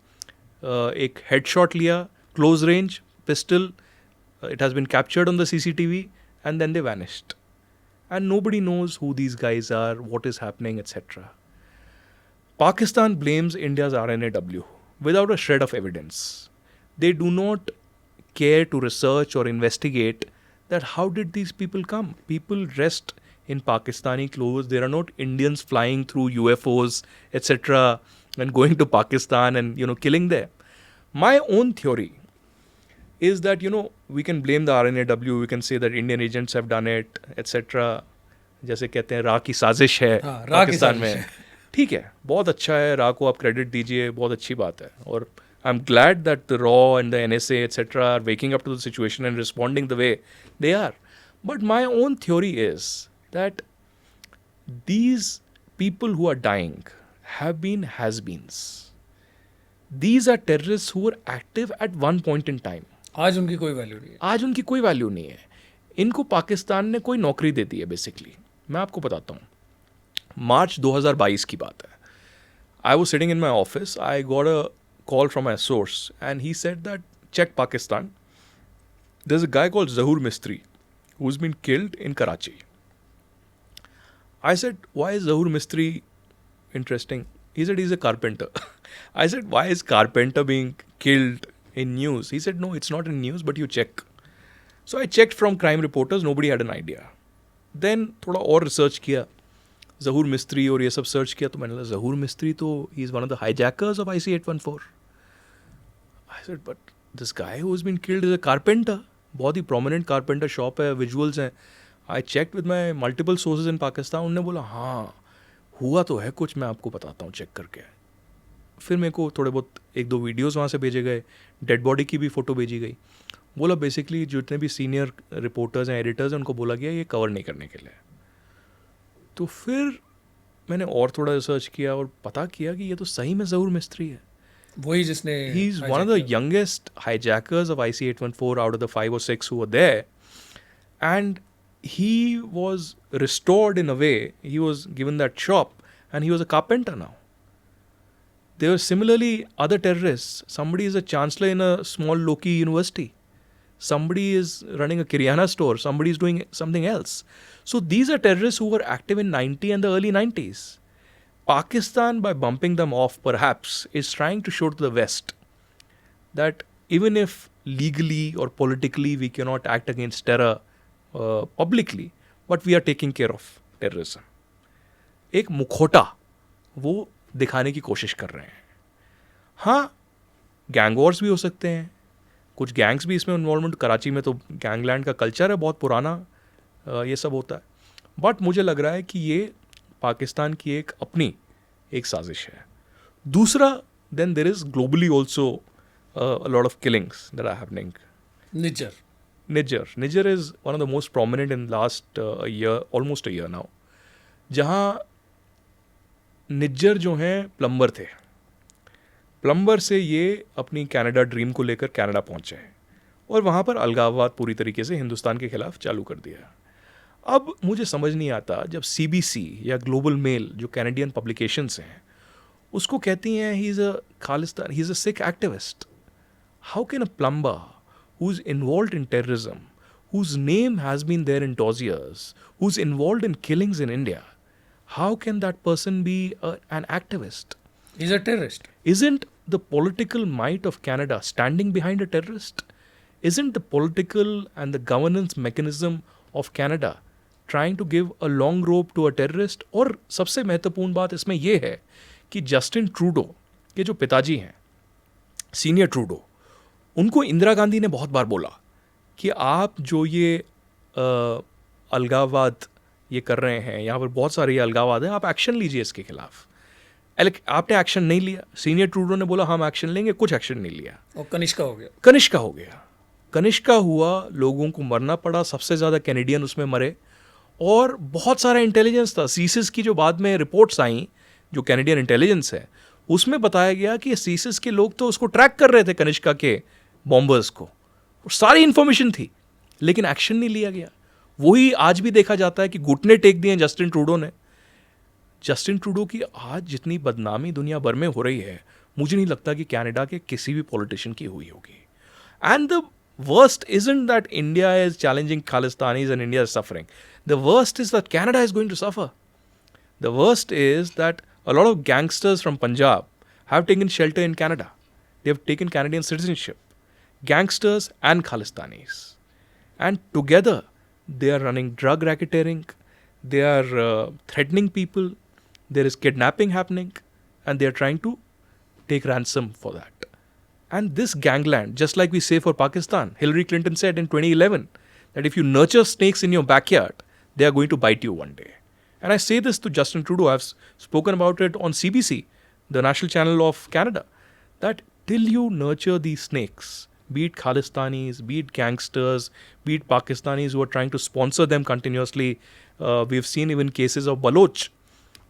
एक headshot लिया, close range, pistol, it has been captured on the CCTV, and then they vanished. And nobody knows who these guys are, what is happening, etc. Pakistan blames India's RNAW without a shred of evidence. They do not care to research or investigate that how did these people come. People dressed in Pakistani clothes. There are not Indians flying through UFOs, etc. and going to Pakistan and, killing them. My own theory is that, we can blame the RNAW, we can say that Indian agents have done it, etc. जैसे कहते हैं रा की साजिश है पाकिस्तान में। ठीक है, बहुत अच्छा है, रा को आप क्रेडिट दीजिए, बहुत अच्छी बात है, और I am glad that the raw and the NSA etc. are waking up to the situation and responding the way they are. But my own theory is that these people who are dying have been has-beens. These are terrorists who were active at one point in time. आज उनकी कोई value नहीं है. आज उनकी कोई value नहीं है. इनको पाकिस्तान ने कोई नौकरी दे दी है बेसिकली. मैं आपको बताता हूँ. मार्च 2022 की बात है. I was sitting in my office. I got a call from my source and he said that check Pakistan. There's a guy called Zahur Mistri who's been killed in Karachi. I said, why is Zahur Mistri interesting? He said he's a carpenter. I said, why is carpenter being killed in news? He said, no, it's not in news, but you check. So I checked from crime reporters. Nobody had an idea. Then थोड़ा और research किया. जहूर मिस्त्री और ये सब search किया तो मैंने कहा जहूर मिस्त्री तो he is one of the hijackers of IC-814. I said but this guy who has been killed is a carpenter. बहुत ही प्रोमिनेंट कारपेंटर शॉप है, विजुअल्स हैं. I check with my multiple sources in Pakistan. उन्होंने बोला हाँ हुआ तो है कुछ, मैं आपको बताता हूँ चेक करके. फिर मेरे को थोड़े बहुत एक दो वीडियोस वहाँ से भेजे गए, डेड बॉडी की भी फ़ोटो भेजी गई. बोला बेसिकली जितने भी सीनियर रिपोर्टर्स हैं, एडिटर्स हैं, उनको बोला गया ये कवर नहीं करने के लिए. तो फिर मैंने और थोड़ा रिसर्च किया और पता किया कि ये तो सही में ज़हूर मिस्त्री है. वही जिसने ही is one of the youngest hijackers of IC-814 out of the 5 or 6 who were there. And he was restored in a way. He was given that shop and he was a carpenter now. There were similarly other terrorists. Somebody is a chancellor in a small local university. Somebody is running a Kiryana store. Somebody is doing something else. So these are terrorists who were active in 90 and the early 90s. Pakistan, by bumping them off perhaps, is trying to show to the West that even if legally or politically we cannot act against terror publicly, but we are taking care of terrorism. एक मुखौटा वो दिखाने की कोशिश कर रहे हैं. हाँ, गैंग वॉर्स भी हो सकते हैं, कुछ गैंग्स भी इसमें इन्वॉल्वमेंट. कराची में तो गैंगलैंड का कल्चर है, बहुत पुराना ये सब होता है. बट मुझे लग रहा है कि ये पाकिस्तान की एक अपनी एक साजिश है. दूसरा, then there is globally also lot of killings that are happening. Nijjar is one of the most prominent in last year, almost a year now. जहाँ निज्जर जो हैं प्लम्बर थे, प्लम्बर से ये अपनी कनाडा ड्रीम को लेकर कनाडा पहुँचे और वहाँ पर अलगाववाद पूरी तरीके से हिंदुस्तान के खिलाफ चालू कर दिया. अब मुझे समझ नहीं आता जब CBC या ग्लोबल मेल जो कैनेडियन पब्लिकेशंस हैं उसको कहती हैं he is a Khalistan, he is a Sikh activist. How can a plumber who is involved in terrorism, whose name has been there in dossiers, who's involved in killings in India, how can that person be an activist? He's a terrorist. Isn't the political might of Canada standing behind a terrorist? Isn't the political and the governance mechanism of Canada trying to give a long rope to a terrorist? और सबसे महत्वपूर्ण बात इसमें यह है कि Justin Trudeau के जो पिताजी हैं, सीनियर ट्रूडो, उनको इंदिरा गांधी ने बहुत बार बोला कि आप जो ये अलगाववाद ये कर रहे हैं, यहाँ पर बहुत सारे ये अलगाववाद हैं, आप एक्शन लीजिए इसके खिलाफ. आपने एक्शन नहीं लिया. सीनियर ट्रूडो ने बोला हम एक्शन लेंगे, कुछ एक्शन नहीं लिया. और कनिष्का हो गया. कनिष्का हुआ, लोगों को मरना पड़ा, सबसे ज़्यादा कैनेडियन उसमें मरे और बहुत सारा इंटेलिजेंस था. सीसिस की जो बाद में रिपोर्ट्स आई, जो कैनेडियन इंटेलिजेंस है, उसमें बताया गया कि सीसिस के लोग तो उसको ट्रैक कर रहे थे, कनिष्का के बॉम्बर्स को. सारी इन्फॉर्मेशन थी लेकिन एक्शन नहीं लिया गया. वही आज भी देखा जाता है कि घुटने टेक दिए जस्टिन ट्रूडो ने. जस्टिन ट्रूडो की आज जितनी बदनामी दुनिया भर में हो रही है, मुझे नहीं लगता कि कनाडा के किसी भी पॉलिटिशियन की हुई होगी. And the worst isn't that India is challenging Khalistanis and India is suffering. The worst is that Canada is going to suffer. The worst is that a lot of gangsters from Punjab have taken shelter in Canada. They have taken Canadian citizenship. Gangsters and Khalistanis. And together they are running drug racketeering. They are threatening people. There is kidnapping happening. And they are trying to take ransom for that. And this gangland, just like we say for Pakistan, Hillary Clinton said in 2011 that if you nurture snakes in your backyard, they are going to bite you one day. And I say this to Justin Trudeau. I've spoken about it on CBC, the national channel of Canada, that till you nurture these snakes, be it Khalistanis, be it gangsters, be it Pakistanis who are trying to sponsor them continuously. We've seen even cases of Baloch,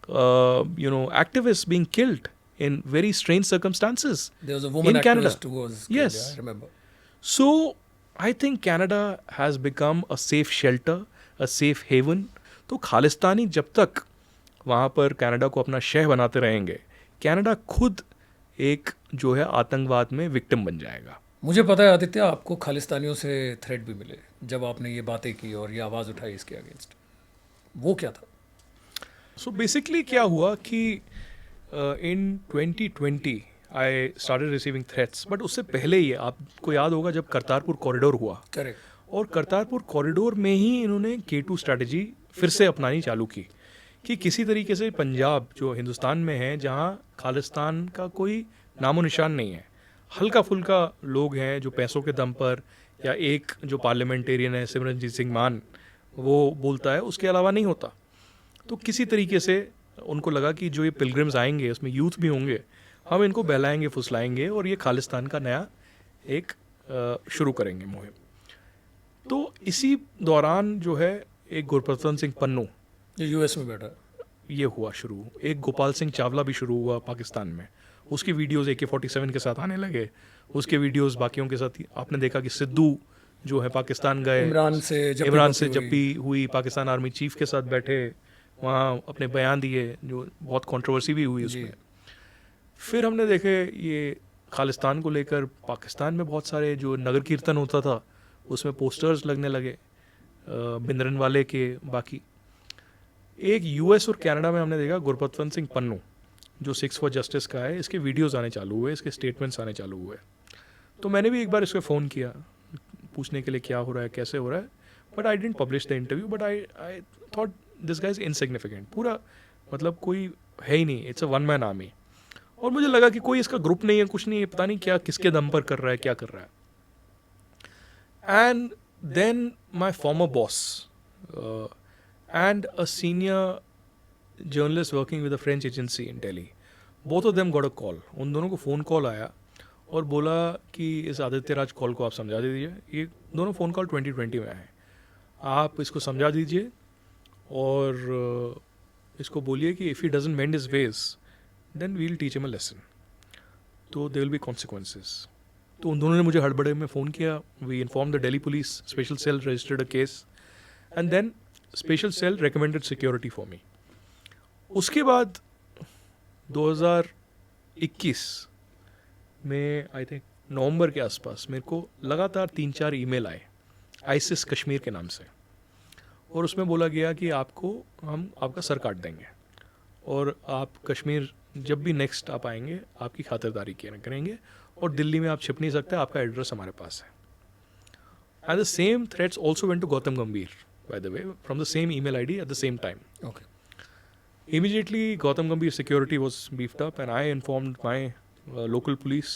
activists being killed in very strange circumstances There was a woman in Canada. activist who was killed, Yes. yeah, I remember. So I think Canada has become a safe shelter, a safe haven. तो खालिस्तानी जब तक वहाँ पर Canada को अपना शह बनाते रहेंगे, कनाडा खुद एक जो है आतंकवाद में विक्टिम बन जाएगा. मुझे पता है आदित्य, आपको खालिस्तानियों से थ्रेट भी मिले जब आपने ये बातें की और ये आवाज़ उठाई इसके अगेंस्ट. वो क्या था? सो बेसिकली क्या हुआ कि इन 2020 I started receiving threats, but उससे पहले ही आपको याद होगा जब करतारपुर कॉरिडोर हुआ, करेक्ट. और करतारपुर कॉरिडोर में ही इन्होंने K2 स्ट्रैटेजी फिर से अपनानी चालू की कि किसी तरीके से पंजाब जो हिंदुस्तान में है, जहाँ खालिस्तान का कोई नामो निशान नहीं है, हल्का फुल्का लोग हैं जो पैसों के दम पर, या एक जो पार्लियामेंटेरियन है सिमरनजीत सिंह मान वो बोलता है, उसके अलावा नहीं होता. तो किसी तरीके से उनको लगा कि जो ये पिलग्रिम्स आएंगे उसमें यूथ भी होंगे, हम इनको बहलाएंगे फुसलाएंगे और ये खालिस्तान का नया एक शुरू करेंगे मुहिम. तो इसी दौरान जो है एक गुरप्रतन सिंह पन्नू, जो यूएस में बैठा है. ये हुआ शुरू. एक गोपाल सिंह चावला भी शुरू हुआ पाकिस्तान में. उसकी वीडियोस AK-47 के साथ आने लगे. उसके वीडियोस बाकियों के साथ आपने देखा कि सिद्धू जो है पाकिस्तान गए, इमरान से जब भी हुई, पाकिस्तान आर्मी चीफ के साथ बैठे, वहाँ अपने बयान दिए, जो बहुत कंट्रोवर्सी भी हुई उसमें. फिर हमने देखे ये खालिस्तान को लेकर पाकिस्तान में बहुत सारे जो नगर कीर्तन होता था उसमें पोस्टर्स लगने लगे भिंद्रनवाले के. बाकी एक यूएस और कनाडा में हमने देखा गुरपतवंत सिंह पन्नू जो 6 फॉर जस्टिस का है, इसके वीडियोस आने चालू हुए, इसके स्टेटमेंट्स आने चालू हुए. तो मैंने भी एक बार इसको फ़ोन किया पूछने के लिए क्या हो रहा है, कैसे हो रहा है, but I didn't publish the interview. But I thought this guys insignificant, पूरा मतलब कोई है ही नहीं, it's a one man army. और मुझे लगा कि कोई इसका ग्रुप नहीं है, कुछ नहीं है, पता नहीं क्या किसके दम पर कर रहा है, क्या कर रहा है. And then my former boss and a senior journalist working with a French agency in Delhi, both of them got a call. उन दोनों को फ़ोन कॉल आया और बोला कि इस आदित्य राज कॉल को आप समझा दीजिए. ये दोनों फ़ोन कॉल 2020 में आए. आप इसको समझा दीजिए और इसको बोलिए कि if he doesn't mend his ways then we will teach him a lesson, तो देयर विल बी कॉन्सिक्वेंसेस. तो उन दोनों ने मुझे हड़बड़े में फ़ोन किया. We inform the Delhi police, special cell registered a case and then special cell recommended security for me. उसके बाद 2021 में आई थिंक नवंबर के आसपास मेरे को लगातार 3-4 ईमेल आए आईसिस कश्मीर के नाम से, और उसमें बोला गया कि आपको हम आपका सर काट देंगे और आप कश्मीर जब भी नेक्स्ट आप आएंगे आपकी खातिरदारी करेंगे, और दिल्ली में आप छिप नहीं सकते, आपका एड्रेस हमारे पास है. And the same threats also went to Gautam Gambhir, by the way, from the same email ID at the same time. Okay. Immediately, Gautam Gambhir security was beefed up, and I informed my local police,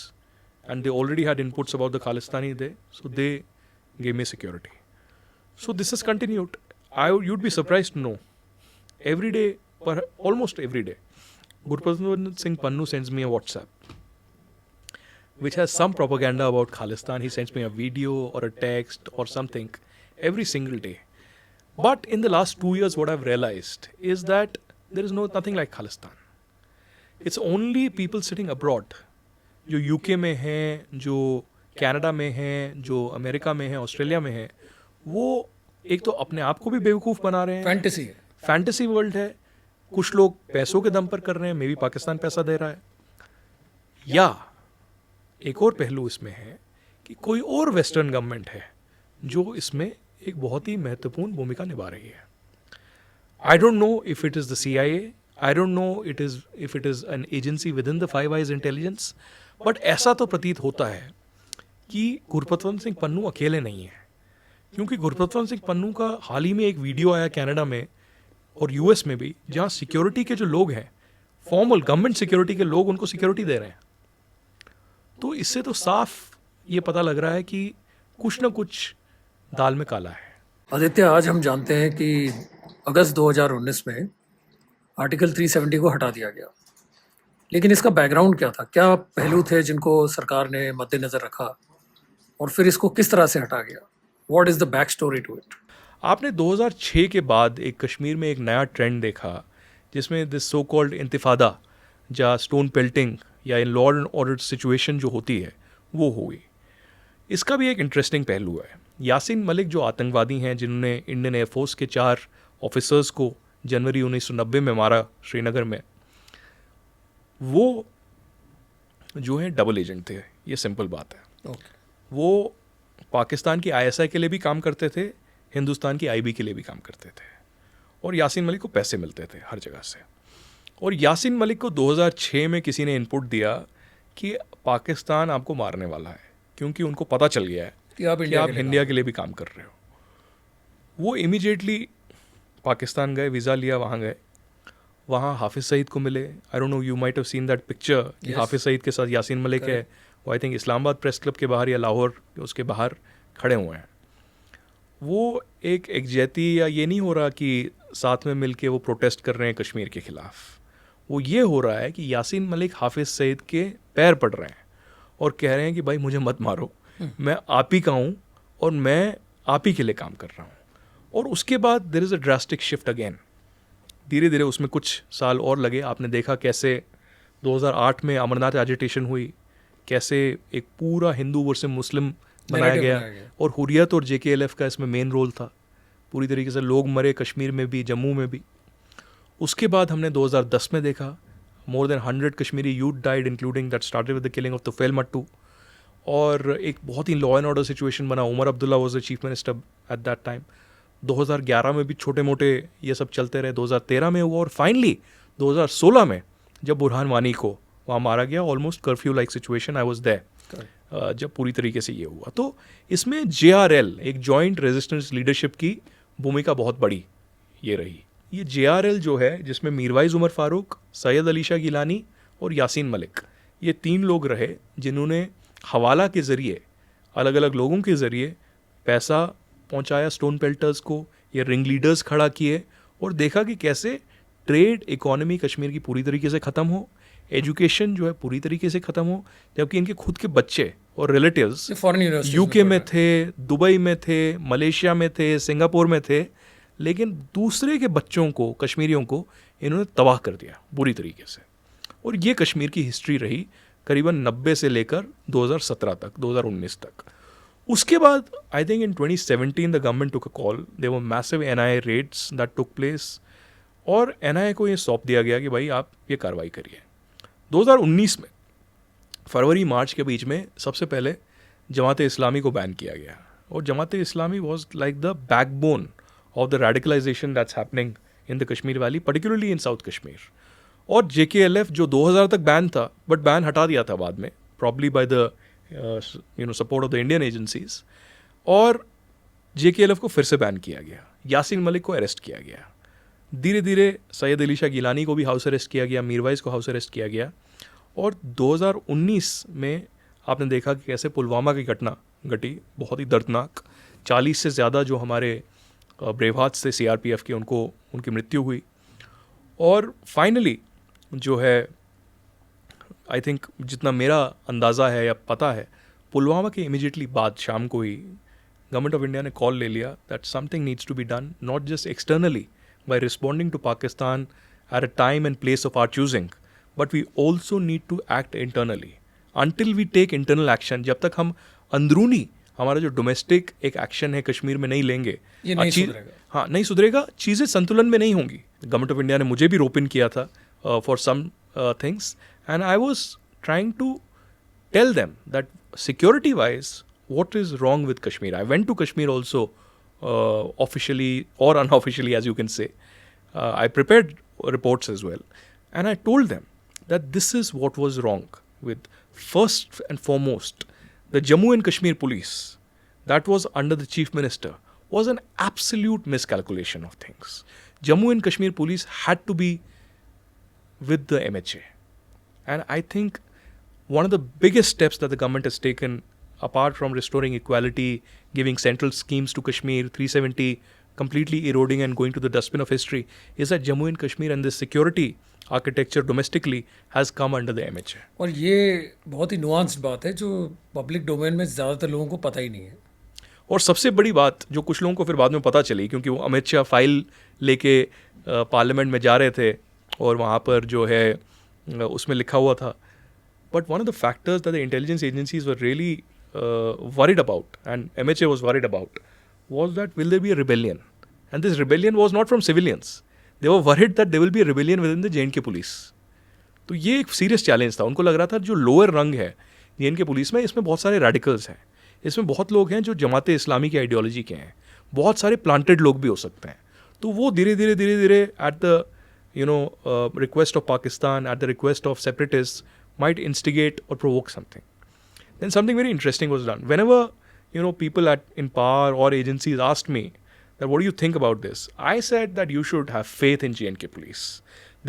and they already had inputs about the Khalistani there, so they gave me security. So this has continued. You'd be surprised to know, every day, almost every day, Gurpratwant Singh Pannu sends me a WhatsApp, which has some propaganda about Khalistan. He sends me a video or a text or something every single day. But in the last 2 years, what I've realized is that there is nothing like Khalistan. It's only people sitting abroad, जो UK में हैं, जो Canada में हैं, जो America में हैं, Australia में हैं, वो एक तो अपने आप को भी बेवकूफ़ बना रहे हैं. फैंटेसी है. फैंटेसी वर्ल्ड है. कुछ लोग पैसों के दम पर कर रहे हैं, मे बी पाकिस्तान पैसा दे रहा है. या एक और पहलू इसमें है कि कोई और वेस्टर्न गवर्नमेंट है जो इसमें एक बहुत ही महत्वपूर्ण भूमिका निभा रही है. I don't know if it is the CIA. I don't know if it is an agency within the Five Eyes intelligence. But ऐसा तो प्रतीत होता है कि गुरपतवंत सिंह पन्नू अकेले नहीं है, क्योंकि गुरपतवंत सिंह पन्नू का हाल ही में एक वीडियो आया कनाडा में और यूएस में भी, जहाँ सिक्योरिटी के जो लोग हैं, फॉर्मल गवर्नमेंट सिक्योरिटी के लोग उनको सिक्योरिटी दे रहे हैं. तो इससे तो साफ ये पता लग रहा है कि कुछ ना कुछ दाल में काला है. आदित्य, आज हम जानते हैं कि अगस्त 2019 में आर्टिकल 370 को हटा दिया गया, लेकिन इसका बैकग्राउंड क्या था? क्या पहलू थे जिनको सरकार ने मद्देनज़र रखा और फिर इसको किस तरह से हटा गया? What is the back story to it? आपने 2006 के बाद एक कश्मीर में एक नया ट्रेंड देखा जिसमें दिस सो कॉल्ड इंतिफादा या स्टोन पेल्टिंग या in law and order situation जो होती है वो हुई। इसका भी एक इंटरेस्टिंग पहलू है। यासीन मलिक जो आतंकवादी हैं जिन्होंने इंडियन एयरफोर्स के 4 ऑफिसर्स को जनवरी 1990 में मारा श्रीनगर में, वो जो है डबल एजेंट थे। ये सिंपल बात है। वो पाकिस्तान की आईएसआई के लिए भी काम करते थे, हिंदुस्तान की आईबी के लिए भी काम करते थे, और यासीन मलिक को पैसे मिलते थे हर जगह से। और यासीन मलिक को 2006 में किसी ने इनपुट दिया कि पाकिस्तान आपको मारने वाला है, क्योंकि उनको पता चल गया है कि आप इंडिया के लिए भी काम कर रहे हो। वो इमीडिएटली पाकिस्तान गए, वीज़ा लिया, वहाँ गए, वहाँ हाफिज़ सईद को मिले। I don't know, you might have seen that picture कि हाफिज़ सईद के साथ यासीन मलिक है, वो I think Islamabad press club के बाहर या लाहौर उसके बाहर खड़े हुए हैं। वो एक एकजहती या ये नहीं हो रहा कि साथ में मिलके वो प्रोटेस्ट कर रहे हैं कश्मीर के ख़िलाफ़। वो ये हो रहा है कि यासीन मलिक हाफिज़ सईद के पैर पड़ रहे हैं और कह रहे हैं कि भाई मुझे मत मारो, मैं आप ही का हूँ और मैं आप ही के लिए काम कर रहा हूँ। और उसके बाद there is a drastic shift again. धीरे धीरे उसमें कुछ साल और लगे। आपने देखा कैसे 2008 में अमरनाथ एजिटेशन हुई, कैसे एक पूरा हिंदू वर्सेस मुस्लिम बनाया गया, और हुर्रियत और JKLF का इसमें मेन रोल था। पूरी तरीके से लोग मरे, कश्मीर में भी, जम्मू में भी। उसके बाद हमने 2010 में देखा more than 100 Kashmiri youth died, including that started with the killing of Tufail Mattoo. और एक बहुत ही लॉ एंड ऑर्डर सिचुएशन बना। Omar Abdullah was the chief minister at that time. 2011 में भी छोटे मोटे ये सब चलते रहे, 2013 में हुआ, और फाइनली 2016 में जब बुरहान वानी को वहाँ मारा गया, almost curfew like situation, I was there जब पूरी तरीके से ये हुआ। तो इसमें JRL, एक जॉइंट रेजिस्टेंस लीडरशिप की भूमिका बहुत बड़ी ये रही। ये JRL जो है, जिसमें मीरवाइज़ उमर फारूक, सैयद अली शाह गिलानी और यासीन मलिक, ये 3 लोग रहे जिन्होंने हवाला के ज़रिए, अलग अलग लोगों के ज़रिए पैसा पहुंचाया स्टोन पेल्टर्स को। ये रिंग लीडर्स खड़ा किए और देखा कि कैसे ट्रेड इकोनॉमी कश्मीर की पूरी तरीके से ख़त्म हो, एजुकेशन जो है पूरी तरीके से ख़त्म हो, जबकि इनके खुद के बच्चे और रिलेटिव्स UK में थे, दुबई में थे, मलेशिया में थे, सिंगापुर में थे, लेकिन दूसरे के बच्चों को, कश्मीरियों को इन्होंने तबाह कर दिया बुरी तरीके से। और ये कश्मीर की हिस्ट्री रही करीबन 90 से लेकर 2017 तक, 2019 तक। उसके बाद I think in 2017 the government took a call, there were massive NIA raids that took place, और NIA को ये सौंप दिया गया कि भाई आप ये कार्रवाई करिए। 2019 में फरवरी मार्च के बीच में सबसे पहले जमात इस्लामी को बैन किया गया, और Jamaat Islami was like the backbone of the radicalisation that's happening in the Kashmir valley, particularly in south Kashmir. और JKLF जो 2000 तक बैन था, बट बैन हटा दिया था बाद में, probably by the support of the Indian agencies, और JKLF को फिर से बैन किया गया। यासीन मलिक को अरेस्ट किया गया। धीरे धीरे सैयद अली शाह गिलानी को भी हाउस अरेस्ट किया गया, मीरवाइज़ को हाउस अरेस्ट किया गया। और 2019 में आपने देखा कि कैसे पुलवामा की घटना घटी, बहुत ही दर्दनाक। 40 से ज़्यादा जो हमारे ब्रेव हार्ट्स थे CRPF के, उनकी मृत्यु हुई। और फाइनली जो है, आई थिंक जितना मेरा अंदाज़ा है या पता है, पुलवामा के इमीडिएटली बाद शाम को ही गवर्नमेंट ऑफ इंडिया ने कॉल ले लिया that something needs to be done, not just externally by responding to Pakistan at a time and place of our choosing, but we also need to act internally. Until we take internal action, जब तक हम अंदरूनी हमारा जो domestic एक action है कश्मीर में नहीं लेंगे, ये नहीं सुधरेगा। हाँ, नहीं सुधरेगा, चीज़ें संतुलन में नहीं होंगी। गवर्नमेंट ऑफ इंडिया ने मुझे भी रोप इन किया था for some things, and I was trying to tell them that security wise what is wrong with Kashmir. I went to Kashmir also, officially or unofficially, as you can say. I prepared reports as well, and I told them that this is what was wrong with, first and foremost, the Jammu and Kashmir police that was under the chief minister was an absolute miscalculation of things. Jammu and Kashmir police had to be with the MHA, and I think one of the biggest steps that the government has taken, apart from restoring equality, giving central schemes to Kashmir, 370 completely eroding and going to the dustbin of history, is that Jammu and Kashmir and this security architecture domestically has come under the MHA. और ये बहुत ही nuanced बात है जो public domain में ज़्यादातर लोगों को पता ही नहीं है। और सबसे बड़ी बात जो कुछ लोगों को फिर बाद में पता चली, क्योंकि वो अमित शाह फाइल लेके पार्लियामेंट में जा रहे थे और वहाँ पर जो है उसमें लिखा हुआ था, but one of the factors that the intelligence agencies were really worried about and MHA was worried about was that will there be a rebellion, and this rebellion was not from civilians. They were worried that there will be a rebellion within the JNK police. तो ये एक serious challenge था. उनको लग रहा था जो lower रंग है JNK पुलिस में, इसमें बहुत सारे रेडिकल्स हैं, इसमें बहुत लोग हैं जो जमाते इस्लामी की आइडियोलॉजी के हैं, बहुत सारे प्लांटेड लोग भी हो सकते हैं. तो वो धीरे धीरे at the request of Pakistan, at the request of separatist might instigate or provoke something. Then something very interesting was done. Whenever people in power or agencies asked me that what do you think about this, I said that you should have faith in JNK police.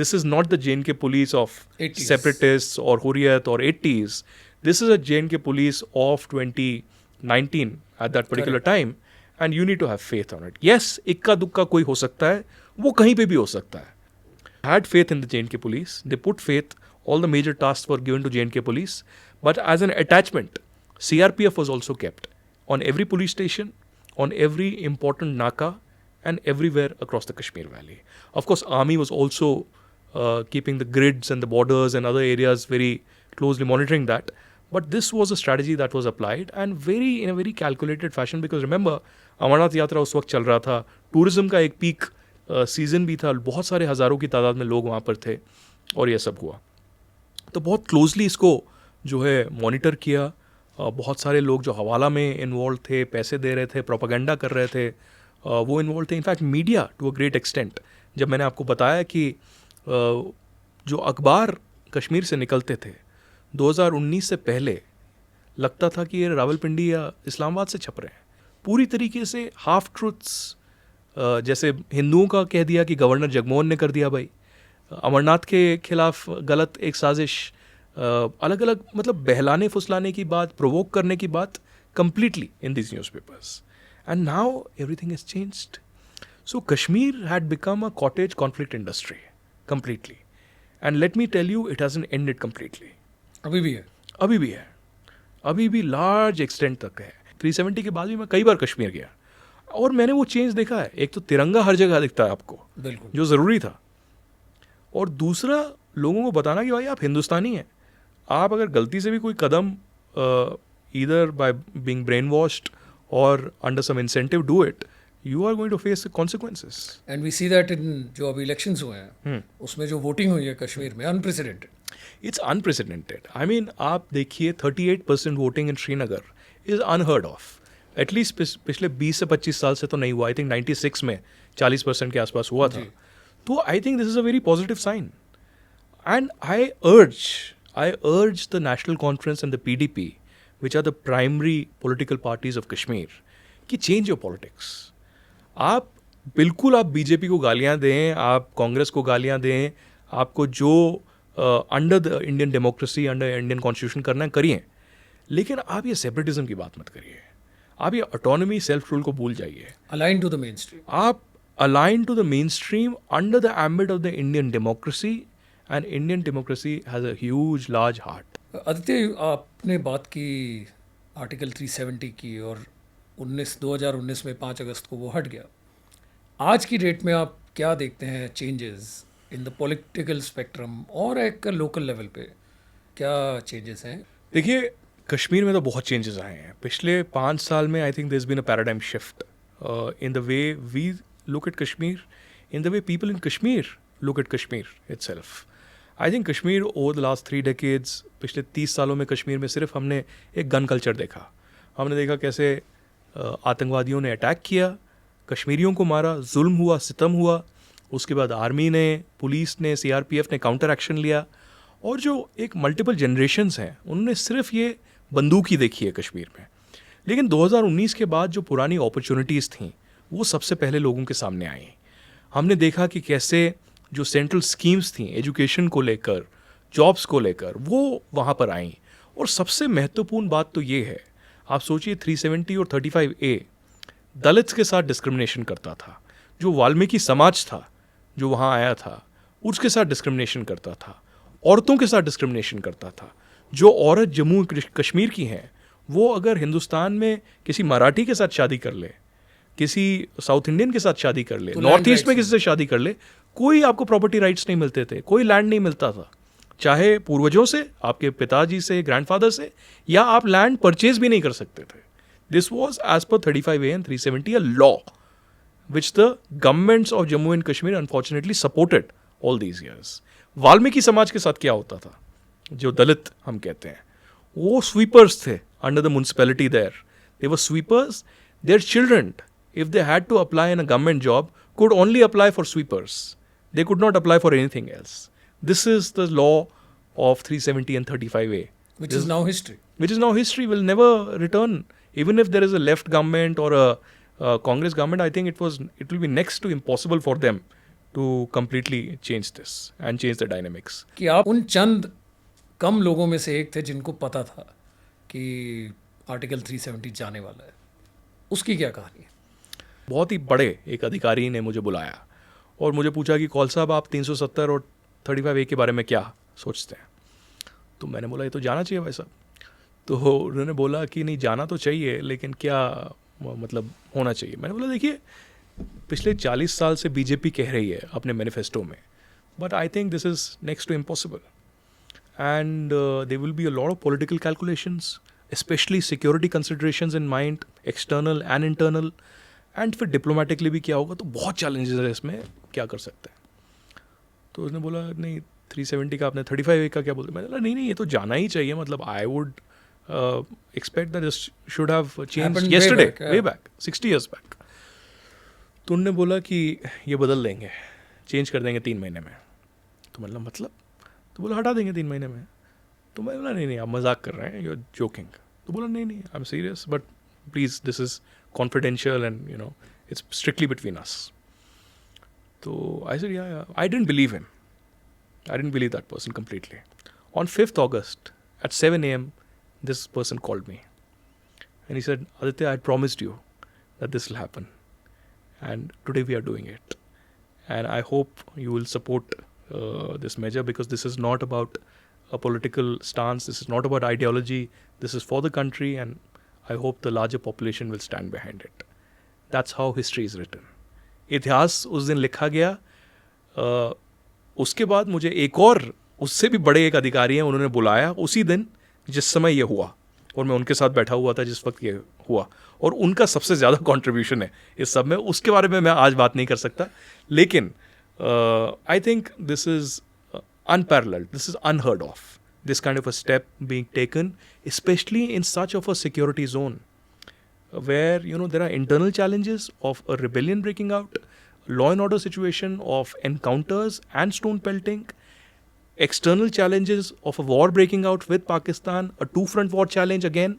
This is not the JNK police of 80s. separatists or Hurriyat or 80s. This is a JNK police of 2019 at that particular time, and you need to have faith on it. Yes, ikka dukka koi ho sakta hai, wo kahin pe bhi ho sakta hai. I had faith in the JNK police. They put faith. All the major tasks were given to JNK police, but as an attachment, CRPF was also kept on every police station, on every important naka, and everywhere across the Kashmir Valley. Of course, army was also keeping the grids and the borders and other areas very closely monitoring that. But this was a strategy that was applied and in a very calculated fashion, because remember, Amarnath Yatra उस वक्त चल रहा था, tourism का एक peak season भी था, बहुत सारे हज़ारों की तादाद में लोग वहाँ पर थे और ये सब हुआ. तो बहुत क्लोजली इसको जो है मॉनिटर किया. बहुत सारे लोग जो हवाला में इन्वॉल्व थे, पैसे दे रहे थे, प्रोपेगेंडा कर रहे थे, वो इन्वॉल्व थे. In fact media to a great extent. जब मैंने आपको बताया कि जो अखबार कश्मीर से निकलते थे 2019 से पहले, लगता था कि ये रावलपिंडी या इस्लामाबाद से छप रहे हैं. पूरी तरीके से हाफ ट्रुथ्स, जैसे हिंदुओं का कह दिया कि गवर्नर जगमोहन ने कर दिया भाई, अमरनाथ के खिलाफ गलत एक साजिश, अलग अलग मतलब बहलाने फुसलाने की बात, प्रोवोक करने की बात, completely in these newspapers. And now everything has changed. So Kashmir had become a cottage conflict industry completely. And let me tell you, it hasn't ended completely. अभी भी है. अभी भी है, अभी भी लार्ज एक्सटेंट तक है. 370 के बाद भी मैं कई बार कश्मीर गया और मैंने वो चेंज देखा है. एक तो तिरंगा हर जगह दिखता है आपको, बिल्कुल, जो ज़रूरी था. और दूसरा, लोगों को बताना कि भाई आप हिंदुस्तानी हैं. आप अगर गलती से भी कोई कदम either by being brainwashed और under some incentive do it, you are going to face consequences. And we see that in जो अभी इलेक्शंस हुए हैं, उसमें जो वोटिंग हुई है कश्मीर में, unprecedented. It's unprecedented. I mean, आप देखिए 38% voting in Srinagar is unheard of. At least पिछले 20 से 25 साल से तो नहीं हुआ. आई थिंक 96 में 40% के आसपास हुआ था. तो I think this is a very positive sign. And I urge the National Conference and the PDP, which are the primary political parties of Kashmir, कि change your politics. आप बिल्कुल, आप बीजेपी को गालियाँ दें, आप कांग्रेस को गालियाँ दें, आपको जो under the Indian democracy, under Indian constitution करना है करिए, लेकिन आप ये सेपरेटिज्म की बात मत करिए. आप ये ऑटोनॉमी, सेल्फ रूल को भूल जाइए. Align to the mainstream. आप align to the mainstream under the ambit of the Indian democracy. And Indian democracy has a huge, large heart. Aditya, आपने बात की आर्टिकल 370 की और 2019 में 5 अगस्त को वो हट गया. आज की डेट में आप क्या देखते हैं changes in the political spectrum और एक लोकल लेवल पे क्या चेंजेस हैं? देखिए, कश्मीर में तो बहुत चेंजेस आए हैं पिछले 5 साल में. I think there has been a paradigm shift in the way we look at Kashmir, in the way people in Kashmir look at Kashmir itself. I think Kashmir over the last 3 decades, पिछले 30 सालों में कश्मीर में सिर्फ हमने एक गन कल्चर देखा. हमने देखा कैसे आतंकवादियों ने अटैक किया, कश्मीरियों को मारा, जुल्म हुआ, सितम हुआ. उसके बाद आर्मी ने, पुलिस ने, CRPF ने काउंटर एक्शन लिया. और जो एक मल्टीपल जनरेशन्स हैं, उन्होंने सिर्फ ये बंदूक ही देखी है कश्मीर में. लेकिन 2019 के बाद जो पुरानी अपॉर्चुनिटीज़ थीं, वो सबसे पहले लोगों के सामने आई. हमने देखा कि कैसे जो सेंट्रल स्कीम्स थी एजुकेशन को लेकर, जॉब्स को लेकर, वो वहाँ पर आई. और सबसे महत्वपूर्ण बात तो ये है, आप सोचिए 370 और 35A दलित्स के साथ डिस्क्रिमिनेशन करता था. जो वाल्मीकि समाज था जो वहाँ आया था, उसके साथ डिस्क्रिमिनेशन करता था, औरतों के साथ डिस्क्रिमिनेशन करता था। जो औरत जम्मू कश्मीर की हैं, वो अगर हिंदुस्तान में किसी मराठी के साथ शादी कर ले, किसी साउथ इंडियन के साथ शादी कर ले, तो नॉर्थ land ईस्ट में rights किसी से शादी कर ले, कोई आपको प्रॉपर्टी राइट्स नहीं मिलते थे, कोई लैंड नहीं मिलता था, चाहे पूर्वजों से, आपके पिताजी से, ग्रैंडफादर से, या आप लैंड परचेज भी नहीं कर सकते थे। This was as per 35A and 370 a law which the governments of Jammu and Kashmir unfortunately supported all these years. Valmiki समाज के साथ क्या होता था, जो दलित हम कहते हैं, वो स्वीपर्स थे under the municipality there. They were sweepers, their children if they had to apply in a government job could only apply for sweepers. They could not apply for anything else. This is the law of 370 and 35A. which is now history. Which is now history, will never return. Even if there is a left government or a Congress government, I think it will be next to impossible for them to completely change this and change the dynamics. कि आप उन चंद कम लोगों में से एक थे जिनको पता था कि आर्टिकल 370 जाने वाला है, उसकी क्या कहानी है? बहुत ही बड़े एक अधिकारी ने मुझे बुलाया और मुझे पूछा कि कौल साहब, आप 370 और 35A के बारे में क्या सोचते हैं? तो मैंने बोला ये तो जाना चाहिए भाई साहब। तो उन्होंने बोला कि नहीं, जाना तो चाहिए, लेकिन क्या मतलब होना चाहिए? मैंने बोला देखिए, पिछले 40 साल से बीजेपी कह रही है अपने मैनिफेस्टो में, but I think this is next to impossible, and there will be a lot of political calculations, specially security considerations in mind, external and internal, and फिर डिप्लोमेटिकली भी क्या होगा, तो बहुत चैलेंजेस है इसमें, क्या कर सकते हैं? तो उसने बोला नहीं 370 का, आपने 35A का क्या बोलते? मैंने बोला नहीं, ये तो जाना ही चाहिए, मतलब I would expect that this should have changed yesterday, way back 60 years back. तो उन्होंने बोला कि ये बदल देंगे, चेंज कर देंगे 3 महीने में। तो मतलब तो बोला हटा देंगे 3 महीने में। तो मैं बोला नहीं, आप मजाक कर रहे हैं, यू आर जोकिंग। तो बोला नहीं, I am serious, but please this is confidential and it's strictly between us. So I said yeah, I didn't believe him. I didn't believe that person completely. On 5th August at 7 a.m. this person called me and he said, Aditya, I promised you that this will happen and today we are doing it, and I hope you will support this measure, because this is not about a political stance, this is not about ideology, this is for the country, and I hope the larger population will stand behind it. That's how history is written. इतिहास उस दिन लिखा गया। उसके बाद मुझे एक और उससे भी बड़े एक अधिकारी हैं, उन्होंने बुलाया उसी दिन जिस समय ये हुआ, और मैं उनके साथ बैठा हुआ था जिस वक्त ये हुआ, और उनका सबसे ज़्यादा कंट्रीब्यूशन है इस सब में। उसके बारे में मैं आज बात नहीं कर सकता, लेकिन आई think this is unparalleled, this is unheard of, this kind of a step being taken, especially in such of a security zone where there are internal challenges of a rebellion breaking out, law and order situation of encounters and stone pelting, external challenges of a war breaking out with Pakistan, a two-front war challenge again,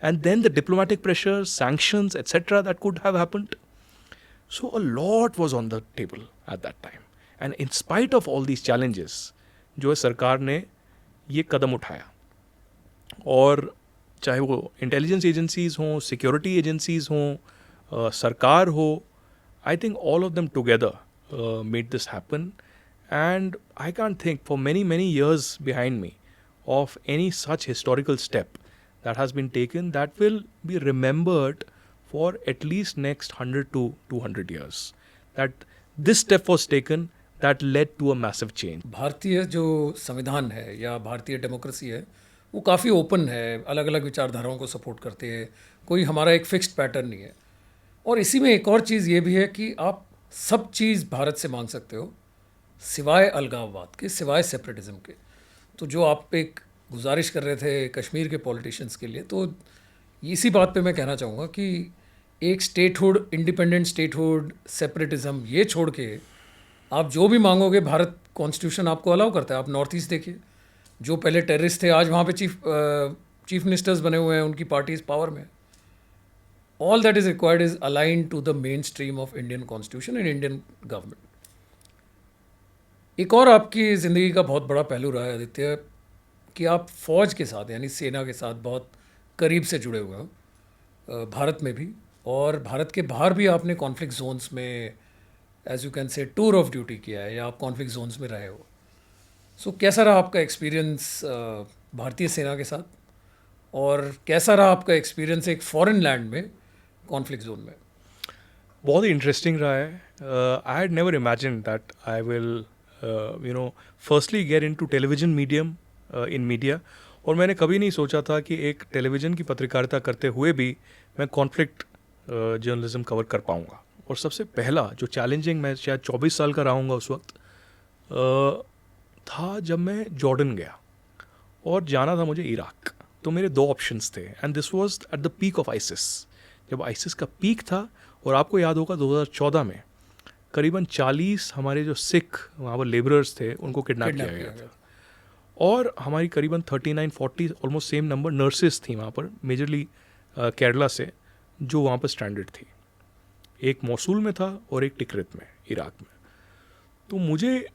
and then the diplomatic pressures, sanctions, etc. that could have happened. So a lot was on the table at that time, and in spite of all these challenges, जो है सरकार ने ये कदम उठाया, और चाहे वो intelligence agencies हों, सिक्योरिटी एजेंसीज़ हों, सरकार हो, I think all of them together made this happen, and I can think for many years behind me of any such historical step that has been taken that will be remembered for at least next 100 to 200 years, that this step was taken that led to a massive change. भारतीय जो संविधान है या भारतीय democracy है, वो काफ़ी open है, अलग अलग विचारधाराओं को सपोर्ट करती है, कोई हमारा एक फिक्स्ड पैटर्न नहीं है। और इसी में एक और चीज़ ये भी है कि आप सब चीज़ भारत से मांग सकते हो, सिवाय अलगाववाद के, सिवाय सेपरेटिज्म के। तो जो आप एक गुजारिश कर रहे थे कश्मीर के पॉलिटिशियंस के लिए, तो इसी बात पे मैं कहना चाहूँगा कि एक स्टेटहुड, इंडिपेंडेंट स्टेटहुड, सेपरेटिज्म, ये छोड़ के आप जो भी मांगोगे, भारत कॉन्स्टिट्यूशन आपको अलाउ करता है। आप नॉर्थ ईस्ट देखिए, जो पहले टेररिस्ट थे आज वहाँ पे चीफ मिनिस्टर्स बने हुए हैं, उनकी पार्टीज पावर में। All that is required is align to the mainstream of Indian constitution and Indian government. एक और आपकी ज़िंदगी का बहुत बड़ा पहलू रहा है आदित्य, कि आप फौज के साथ यानी सेना के साथ बहुत करीब से जुड़े हुए हो, भारत में भी और भारत के बाहर भी आपने कॉन्फ्लिक्ट जोन्स में as you can say tour of duty किया है या आप कॉन्फ्लिक्ट जोन्स में रहे हो. सो कैसा रहा आपका एक्सपीरियंस भारतीय सेना के साथ, और कैसा रहा आपका एक्सपीरियंस एक फॉरेन लैंड में कॉन्फ्लिक्ट जोन में? बहुत ही इंटरेस्टिंग रहा है. I had never imagine that I will firstly get into television medium in media. और मैंने कभी नहीं सोचा था कि एक टेलीविज़न की पत्रकारिता करते हुए भी मैं कॉन्फ्लिक्ट जर्नलिज्म कवर कर पाऊँगा. और सबसे पहला जो चैलेंजिंग, मैं शायद 24 साल का रहा हूँगा उस वक्त, था जब मैं जॉर्डन गया और जाना था मुझे इराक. तो मेरे दो ऑप्शंस थे and this was at the peak of ISIS. जब आइसिस का पीक था, और आपको याद होगा 2014 में करीबन 40 हमारे जो सिख वहाँ पर लेबरर्स थे उनको किडनैप किया गया था. और हमारी करीबन 39-40 ऑलमोस्ट सेम नंबर नर्सेस थी वहाँ पर, मेजरली केरला से, जो वहाँ पर स्ट्रैंडेड थी. एक मौसूल में था और एक टिकरित में, इराक में. तो मुझे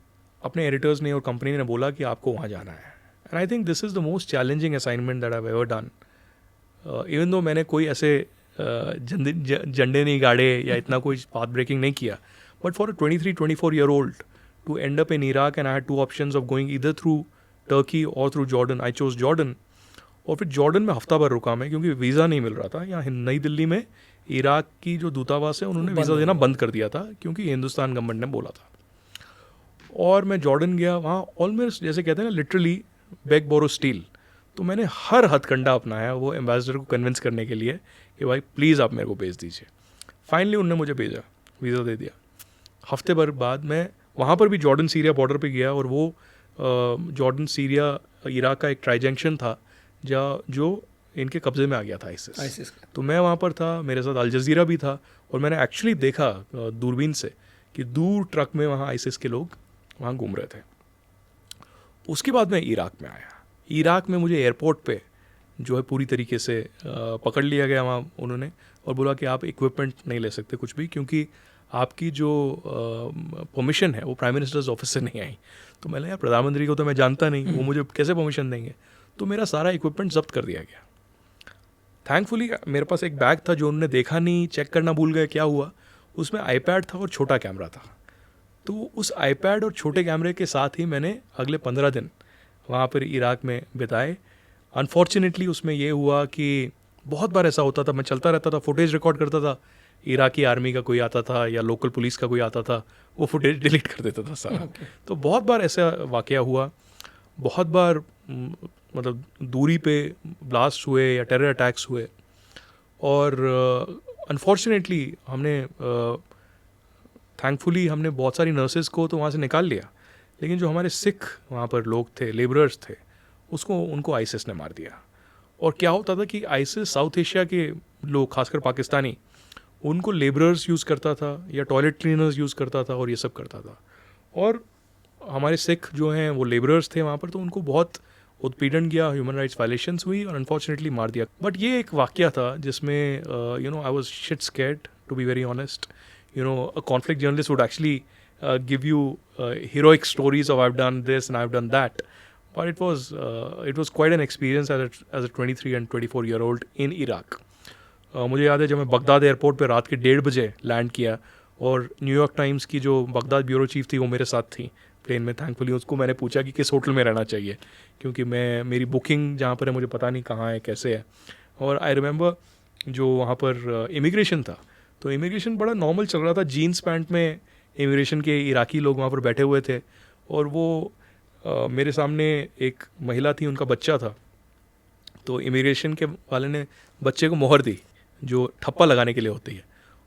अपने एडिटर्स ने और कंपनी ने बोला कि आपको वहाँ जाना है. And I think this is the most challenging assignment that I have ever done. Even though मैंने कोई ऐसे झंडे नहीं गाड़े या इतना कोई पाथ ब्रेकिंग नहीं किया, but for a 23-24 year old to end up in Iraq, and I had two options of going either through Turkey और through Jordan. I chose Jordan. और फिर जॉर्डन में हफ्ता भर रुका मैं, क्योंकि वीज़ा नहीं मिल रहा था. यहाँ नई दिल्ली में इराक की जो दूतावास है उन्होंने वीज़ा देना बंद कर दिया था, क्योंकि हिंदुस्तान गवर्नमेंट ने बोला था. और मैं जॉर्डन गया. वहाँ ऑलमोस्ट जैसे कहते हैं ना, लिटरली बेग बोरो स्टील. तो मैंने हर हथकंडा अपनाया वो एम्बेसडर को कन्विंस करने के लिए कि भाई प्लीज़ आप मेरे को भेज दीजिए. फाइनली उन्होंने मुझे भेजा, वीज़ा दे दिया. हफ्ते भर बाद मैं वहाँ पर भी जॉर्डन सीरिया बॉर्डर पे गया, और वो जॉर्डन सीरिया इराक का एक ट्राई जंक्शन था जो इनके कब्ज़े में आ गया था आइसिस. तो मैं वहाँ पर था, मेरे साथ अल जज़ीरा भी था, और मैंने एक्चुअली देखा दूरबीन से कि दूर ट्रक में वहाँ आइसिस के लोग वहाँ घूम रहे थे. उसके बाद मैं इराक में आया. इराक में मुझे एयरपोर्ट पे जो है पूरी तरीके से पकड़ लिया गया वहाँ उन्होंने, और बोला कि आप इक्विपमेंट नहीं ले सकते कुछ भी, क्योंकि आपकी जो परमिशन है वो प्राइम मिनिस्टर्स ऑफिस से नहीं आई. तो मैंने, यार प्रधानमंत्री को तो मैं जानता नहीं, वो मुझे कैसे परमिशन देंगे. तो मेरा सारा इक्विपमेंट जब्त कर दिया गया. थैंकफुली मेरे पास एक बैग था जो उन्होंने देखा नहीं, चेक करना भूल गए, क्या हुआ. उसमें आईपैड था और छोटा कैमरा था. तो उस आईपैड और छोटे कैमरे के साथ ही मैंने अगले 15 दिन वहाँ पर इराक में बिताए. अनफॉर्चुनेटली उसमें ये हुआ कि बहुत बार ऐसा होता था, मैं चलता रहता था, फुटेज रिकॉर्ड करता था, इराकी आर्मी का कोई आता था या लोकल पुलिस का कोई आता था, वो फुटेज डिलीट कर देता था सारा. तो बहुत बार ऐसा वाकया हुआ. बहुत बार मतलब दूरी पे ब्लास्ट हुए या टेरर अटैक्स हुए. और अनफॉर्चुनेटली हमने थैंकफुली हमने बहुत सारी नर्सेज को तो वहाँ से निकाल लिया, लेकिन जो हमारे सिख वहाँ पर लोग थे, लेबरर्स थे, उनको आइसिस ने मार दिया. और क्या होता था कि आइसिस साउथ एशिया के लोग, खासकर पाकिस्तानी, उनको लेबरर्स यूज़ करता था या टॉयलेट क्लीनर्स यूज़ करता था और ये सब करता था. और हमारे सिख जो हैं वो लेबरर्स थे वहाँ पर, तो उनको बहुत उत्पीड़न किया, ह्यूमन राइट्स वायलेशंस हुई और अनफॉर्चुनेटली मार दिया. बट ये एक वाकया था जिसमें I was shit scared, to be very honest. A conflict journalist would actually give you heroic stories of I've done this and I've done that, but it was quite an experience as a 23 and 24 year old in Iraq. मुझे याद है जब मैं Baghdad airport पे रात के 1:30 बजे land किया, और न्यूयॉर्क टाइम्स की जो बगदाद ब्यूरो चीफ थी वो मेरे साथ थी प्लेन में. थैंकफुली उसको मैंने पूछा कि किस होटल में रहना चाहिए, क्योंकि मेरी बुकिंग जहाँ पर है मुझे पता नहीं कहाँ है, कैसे है. और आई रिमेंबर जो वहाँ पर इमिग्रेशन था, तो इमिग्रेशन बड़ा नॉर्मल चल रहा था. जीन्स पैंट में इमिग्रेशन के इराकी लोग वहाँ पर बैठे हुए थे, और वो मेरे सामने एक महिला थी, उनका बच्चा था. तो इमिग्रेशन के वाले ने बच्चे को मोहर दी, जो ठप्पा लगाने के लिए होती है,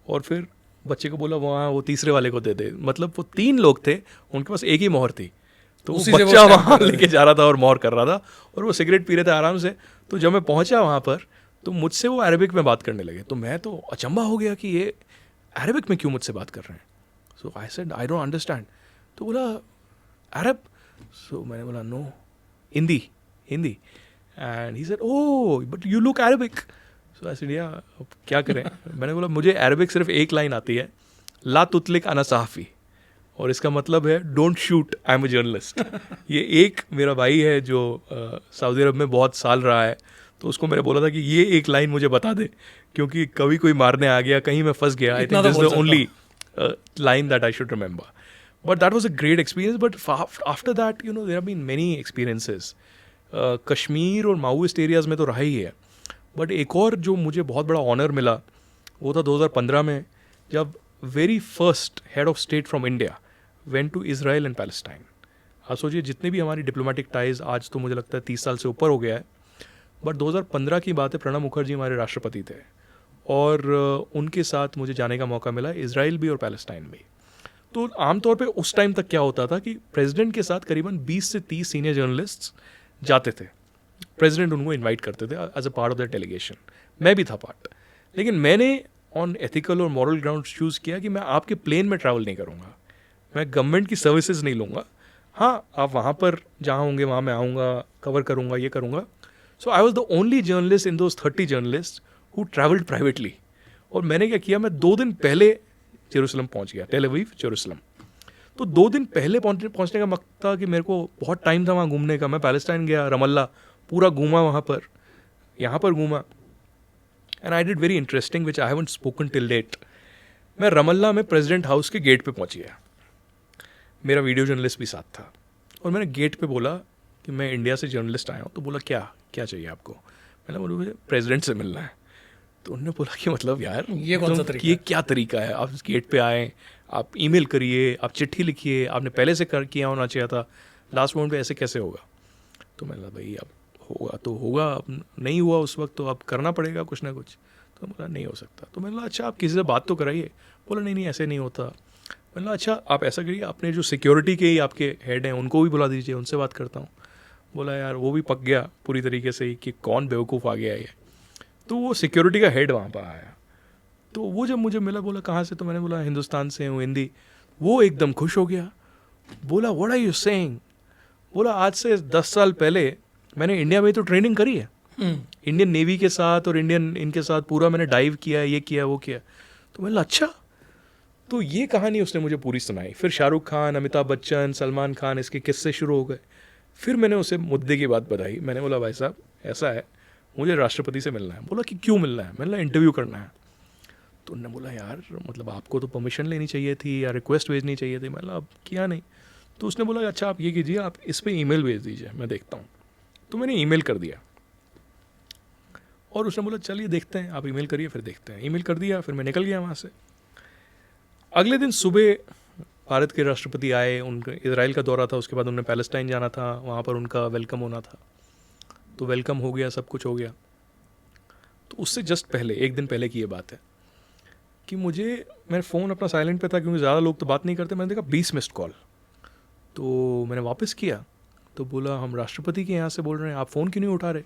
और फिर बच्चे को बोला वहाँ वो तीसरे वाले को दे दे. मतलब वो 3 लोग थे, उनके पास एक ही मोहर थी. तो वो बच्चा वहाँ लेके जा रहा था और मोहर कर रहा था, और वो सिगरेट पी रहे थे आराम से. तो जब मैं पहुँचा वहाँ पर, तो मुझसे वो अरबिक में बात करने लगे. तो मैं तो अचंभा हो गया कि ये अरबिक में क्यों मुझसे बात कर रहे हैं. So I said I don't understand. तो बोला अरब. सो मैंने बोला no, Hindi. And he said oh but you look Arabic. So I said yeah, अब क्या करें. मैंने बोला मुझे अरबिक सिर्फ एक लाइन आती है, ला तुतलिक अना सहाफ़ी, और इसका मतलब है don't shoot, I am a journalist. ये एक मेरा भाई है जो सऊदी अरब में बहुत साल रहा है, तो उसको मैंने बोला था कि ये एक लाइन मुझे बता दे, क्योंकि कभी कोई मारने आ गया, कहीं मैं फंस गया. आई think this is the only line that I should remember. But that was a great experience. But after that, you know, there have been many experiences. Kashmir और माओइस्ट एरियाज़ में तो रहा ही है, बट एक और जो मुझे बहुत बड़ा ऑनर मिला वो था 2015 में, जब very first head of state from India went to Israel and Palestine. आप सोचिए, जितने भी हमारी डिप्लोमेटिक टाइज, आज तो मुझे लगता है 30 साल से ऊपर हो गया है, बट 2015 की बात है. प्रणब मुखर्जी हमारे राष्ट्रपति थे और उनके साथ मुझे जाने का मौका मिला, इज़राइल भी और पैलेस्टाइन भी. तो आमतौर पे उस टाइम तक क्या होता था कि प्रेसिडेंट के साथ करीबन 20 से 30 सीनियर जर्नलिस्ट्स जाते थे. प्रेसिडेंट उनको इनवाइट करते थे as a part of the delegation. मैं भी था पार्ट. लेकिन मैंने ऑन एथिकल और मॉरल ग्राउंड चूज़ किया कि मैं आपके प्लेन में ट्रैवल नहीं करूँगा, मैं गवर्नमेंट की सर्विसेज नहीं लूँगा. हाँ, आप वहाँ पर जहाँ होंगे वहाँ मैं आऊँगा, कवर करूँगा, ये करूँगा. So I was the only journalist in those 30 journalist who travelled privately. और मैंने क्या किया, मैं 2 दिन पहले जेरूसलम पहुँच गया, टेल अवीव जेरूसलम. तो 2 दिन पहले पहुँचने का मकसद था कि मेरे को बहुत टाइम था वहाँ घूमने का. मैं पैलेस्टाइन गया, रमल्ला पूरा घूमा, वहाँ पर यहाँ पर घूमा. And I did very interesting which I haven't spoken till date. मैं रमल्ला में प्रेसिडेंट हाउस के गेट पे पहुँच गया. मेरा वीडियो जर्नलिस्ट भी साथ था और मैंने गेट पे बोला कि मैं इंडिया से जर्नलिस्ट आया हूँ. तो बोला क्या चाहिए आपको. मैंने बोला मुझे प्रेसिडेंट से मिलना है. तो उन्होंने बोला कि मतलब यार ये कौन सा तरीका ये क्या तरीका है, आप गेट पे आए, आप ईमेल करिए, आप चिट्ठी लिखिए, आपने पहले से किया होना चाहिए था, लास्ट मोमेंट पे ऐसे कैसे होगा. तो मैंने कहा भाई अब होगा तो होगा, अब नहीं हुआ उस वक्त तो अब करना पड़ेगा कुछ ना कुछ. तो बोला नहीं हो सकता. तो मैंने कहा अच्छा आप किसी से बात तो कराइए. बोला नहीं ऐसे नहीं होता. मैंने कहा अच्छा आप ऐसा करिए, अपने जो सिक्योरिटी के ही आपके हेड हैं उनको भी बुला दीजिए, उनसे बात करता हूँ. बोला यार वो भी पक गया पूरी तरीके से ही कि कौन बेवकूफ़ आ गया ये. तो वो सिक्योरिटी का हेड वहाँ पर आया. तो वो जब मुझे मिला, बोला कहाँ से, तो मैंने बोला हिंदुस्तान से हूँ, हिंदी. वो एकदम खुश हो गया. बोला व्हाट आर यू सेइंग. बोला आज से 10 साल पहले मैंने इंडिया में तो ट्रेनिंग करी है, इंडियन नेवी के साथ और इंडियन इनके साथ पूरा मैंने डाइव किया, ये किया वो किया. तो मैंने अच्छा. तो ये कहानी उसने मुझे पूरी सुनाई. फिर शाहरुख खान, अमिताभ बच्चन, सलमान खान, इसके किस्से शुरू हो गए. फिर मैंने उसे मुद्दे की बात बताई. मैंने बोला भाई साहब ऐसा है, मुझे राष्ट्रपति से मिलना है. बोला कि क्यों मिलना है. मैंने बोला इंटरव्यू करना है. तो उन्होंने बोला यार मतलब आपको तो परमिशन लेनी चाहिए थी या रिक्वेस्ट भेजनी चाहिए थी. मैंने अब किया नहीं. तो उसने बोला अच्छा आप ये कीजिए, आप इस पर ईमेल भेज दीजिए, मैं देखता हूँ. तो मैंने ईमेल कर दिया और उसने बोला चलिए देखते हैं, आप ईमेल करिए फिर देखते हैं. ईमेल कर दिया, फिर मैं निकल गया वहाँ से. अगले दिन सुबह भारत के राष्ट्रपति आए, उनका इजराइल का दौरा था, उसके बाद उन्होंने पैलेस्टाइन जाना था, वहाँ पर उनका वेलकम होना था. तो वेलकम हो गया, सब कुछ हो गया. तो उससे जस्ट पहले, एक दिन पहले की ये बात है कि मेरा फ़ोन अपना साइलेंट पे था क्योंकि ज़्यादा लोग तो बात नहीं करते. मैंने देखा 20 मिस्ड कॉल. तो मैंने वापस किया तो बोला हम राष्ट्रपति के यहाँ से बोल रहे हैं, आप फ़ोन क्यों नहीं उठा रहे.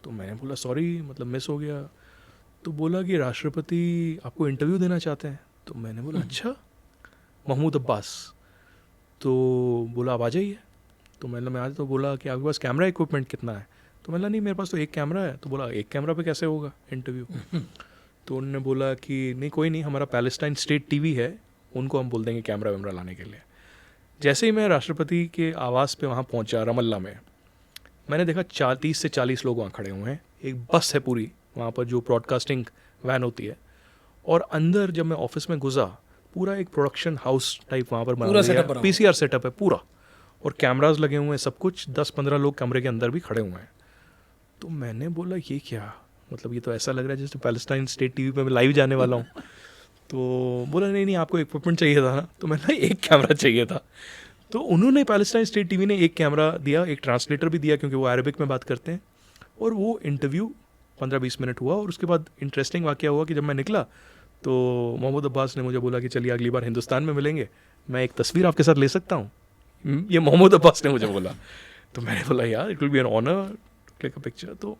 तो मैंने बोला सॉरी मतलब मिस हो गया. तो बोला कि राष्ट्रपति आपको इंटरव्यू देना चाहते हैं. तो मैंने बोला अच्छा, महमूद अब्बास. तो बोला आप आ जाइए. तो मैं आज तो बोला कि आपके पास कैमरा इक्विपमेंट कितना है. तो मैंने नहीं मेरे पास तो एक कैमरा है. तो बोला एक कैमरा पे कैसे होगा इंटरव्यू. तो उन्होंने बोला कि नहीं कोई नहीं, हमारा पैलेस्टाइन स्टेट टीवी है, उनको हम बोल देंगे कैमरा वैमरा लाने के लिए. जैसे ही मैं राष्ट्रपति के आवास पे वहाँ पहुँचा रमल्ला में, मैंने देखा 30 से 40 लोग वहाँ खड़े हुए हैं. एक बस है पूरी वहाँ पर जो ब्रॉडकास्टिंग वैन होती है. और अंदर जब मैं ऑफिस में घुसा, पूरा एक प्रोडक्शन हाउस टाइप वहाँ पर बना दिया, PCR सेटअप है पूरा, और कैमराज लगे हुए हैं, सब कुछ. 10-15 लोग कमरे के अंदर भी खड़े हुए हैं. तो मैंने बोला ये क्या, मतलब ये तो ऐसा लग रहा है जैसे पैलेस्टाइन स्टेट टीवी पे मैं लाइव जाने वाला हूँ. तो बोला नहीं आपको इक्विपमेंट चाहिए था ना. तो मैंने एक कैमरा चाहिए था. तो उन्होंने पैलेस्टाइन स्टेट टीवी ने एक कैमरा दिया, एक ट्रांसलेटर भी दिया क्योंकि वो अरबिक में बात करते हैं. और वो इंटरव्यू 15-20 मिनट हुआ. और उसके बाद इंटरेस्टिंग वाक़या हुआ कि जब मैं निकला तो महमूद अब्बास ने मुझे बोला कि चलिए अगली बार हिंदुस्तान में मिलेंगे, मैं एक तस्वीर आपके साथ ले सकता हूँ. ये महमूद अब्बास ने मुझे बोला. तो मैंने बोला यार it will be an honour to click a picture. तो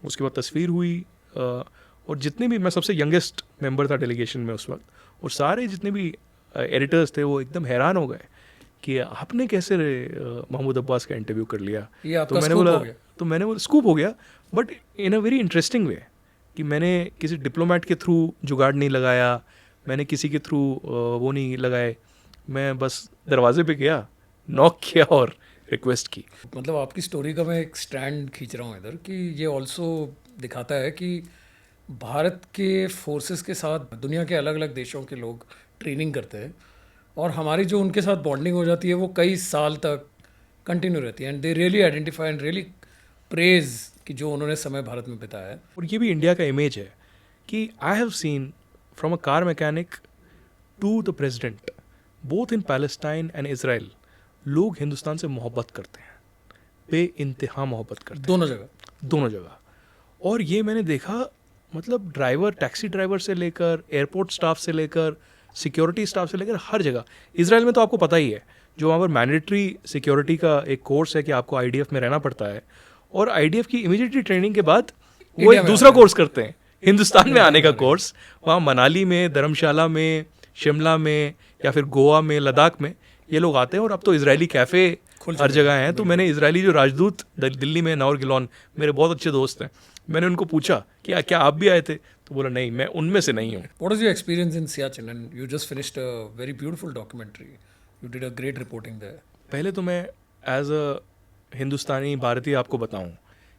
उसके बाद तस्वीर हुई. और जितने भी, मैं सबसे यंगेस्ट मेंबर था डेलीगेशन में उस वक्त, और सारे जितने भी एडिटर्स थे वो एकदम हैरान हो गए कि आपने कैसे महमूद अब्बास का इंटरव्यू कर लिया. तो मैंने बोला स्कूप हो गया, but in a very interesting way कि मैंने किसी डिप्लोमेट के थ्रू जुगाड़ नहीं लगाया, मैंने किसी के थ्रू वो नहीं लगाए. मैं बस दरवाजे पे गया, नॉक किया और रिक्वेस्ट की. मतलब आपकी स्टोरी का मैं एक स्ट्रैंड खींच रहा हूँ इधर कि ये ऑल्सो दिखाता है कि भारत के फोर्सेस के साथ दुनिया के अलग अलग देशों के लोग ट्रेनिंग करते हैं और हमारी जो उनके साथ बॉन्डिंग हो जाती है वो कई साल तक कंटिन्यू रहती है and they really identify and really praise कि जो उन्होंने समय भारत में बिताया है. और ये भी इंडिया का इमेज है कि I have seen from a car mechanic to the president both in Palestine and Israel, लोग हिंदुस्तान से मोहब्बत करते हैं, बेइंतहा मोहब्बत करते हैं दोनों जगह. और ये मैंने देखा, मतलब ड्राइवर, टैक्सी ड्राइवर से लेकर एयरपोर्ट स्टाफ से लेकर सिक्योरिटी स्टाफ से लेकर हर जगह. इजराइल में तो आपको पता ही है, जो वहाँ पर मैंडेटरी सिक्योरिटी का एक कोर्स है कि आपको आईडीएफ में रहना पड़ता है, और आईडीएफ की इमीडिएटली ट्रेनिंग के बाद वो एक दूसरा कोर्स करते हैं, हिंदुस्तान में आने का कोर्स. वहाँ मनाली में, धर्मशाला में, शिमला में या फिर गोवा में, लद्दाख में ये लोग आते हैं. और अब तो इजरायली कैफ़े हर जगह हैं. तो मैंने इजरायली जो राजदूत दिल्ली में, नौर गिलॉन, मेरे बहुत अच्छे दोस्त हैं, मैंने उनको पूछा कि क्या आप भी आए थे, तो बोला नहीं, मैं उनमें से नहीं हूँ. What was your experience in Siachen? And you just finished a very beautiful documentary. You did a great reporting there. पहले तो मैं एज अ हिंदुस्तानी भारतीय आपको बताऊं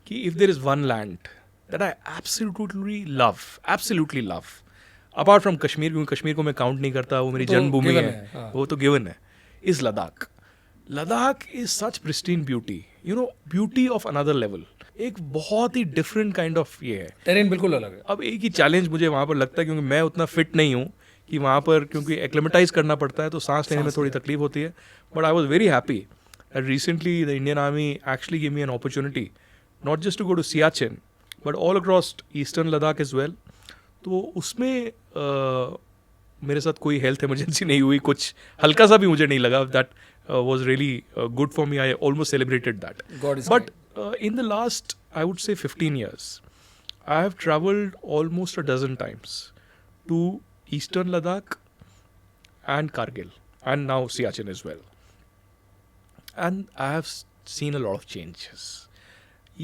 कि if there is one land that I absolutely love apart from Kashmir, क्योंकि कश्मीर को मैं काउंट नहीं करता, वो मेरी जन्मभूमि है, हाँ. वो तो गिवन है, is Ladakh. Ladakh is such pristine beauty, you know, beauty of another level. एक बहुत ही डिफरेंट काइंड ऑफ ये है. टेरेन बिल्कुल अलग है. अब एक ही चैलेंज मुझे वहाँ पर लगता है, क्योंकि मैं उतना फिट नहीं हूँ कि वहाँ पर, क्योंकि एक्लेमेटाइज करना पड़ता है तो सांस लेने में थोड़ी तकलीफ होती है. But I was very happy that recently the Indian army actually give me an opportunity not just to go to Siachen but all across eastern Ladakh as well. तो उसमें मेरे साथ कोई हेल्थ इमरजेंसी नहीं हुई, कुछ हल्का सा भी मुझे नहीं लगा. That was really good for me. I almost celebrated that. God is but in the last, I would say 15 years, I have traveled almost a dozen times to Eastern Ladakh and Kargil and now Siachen as well. And I have seen a lot of changes.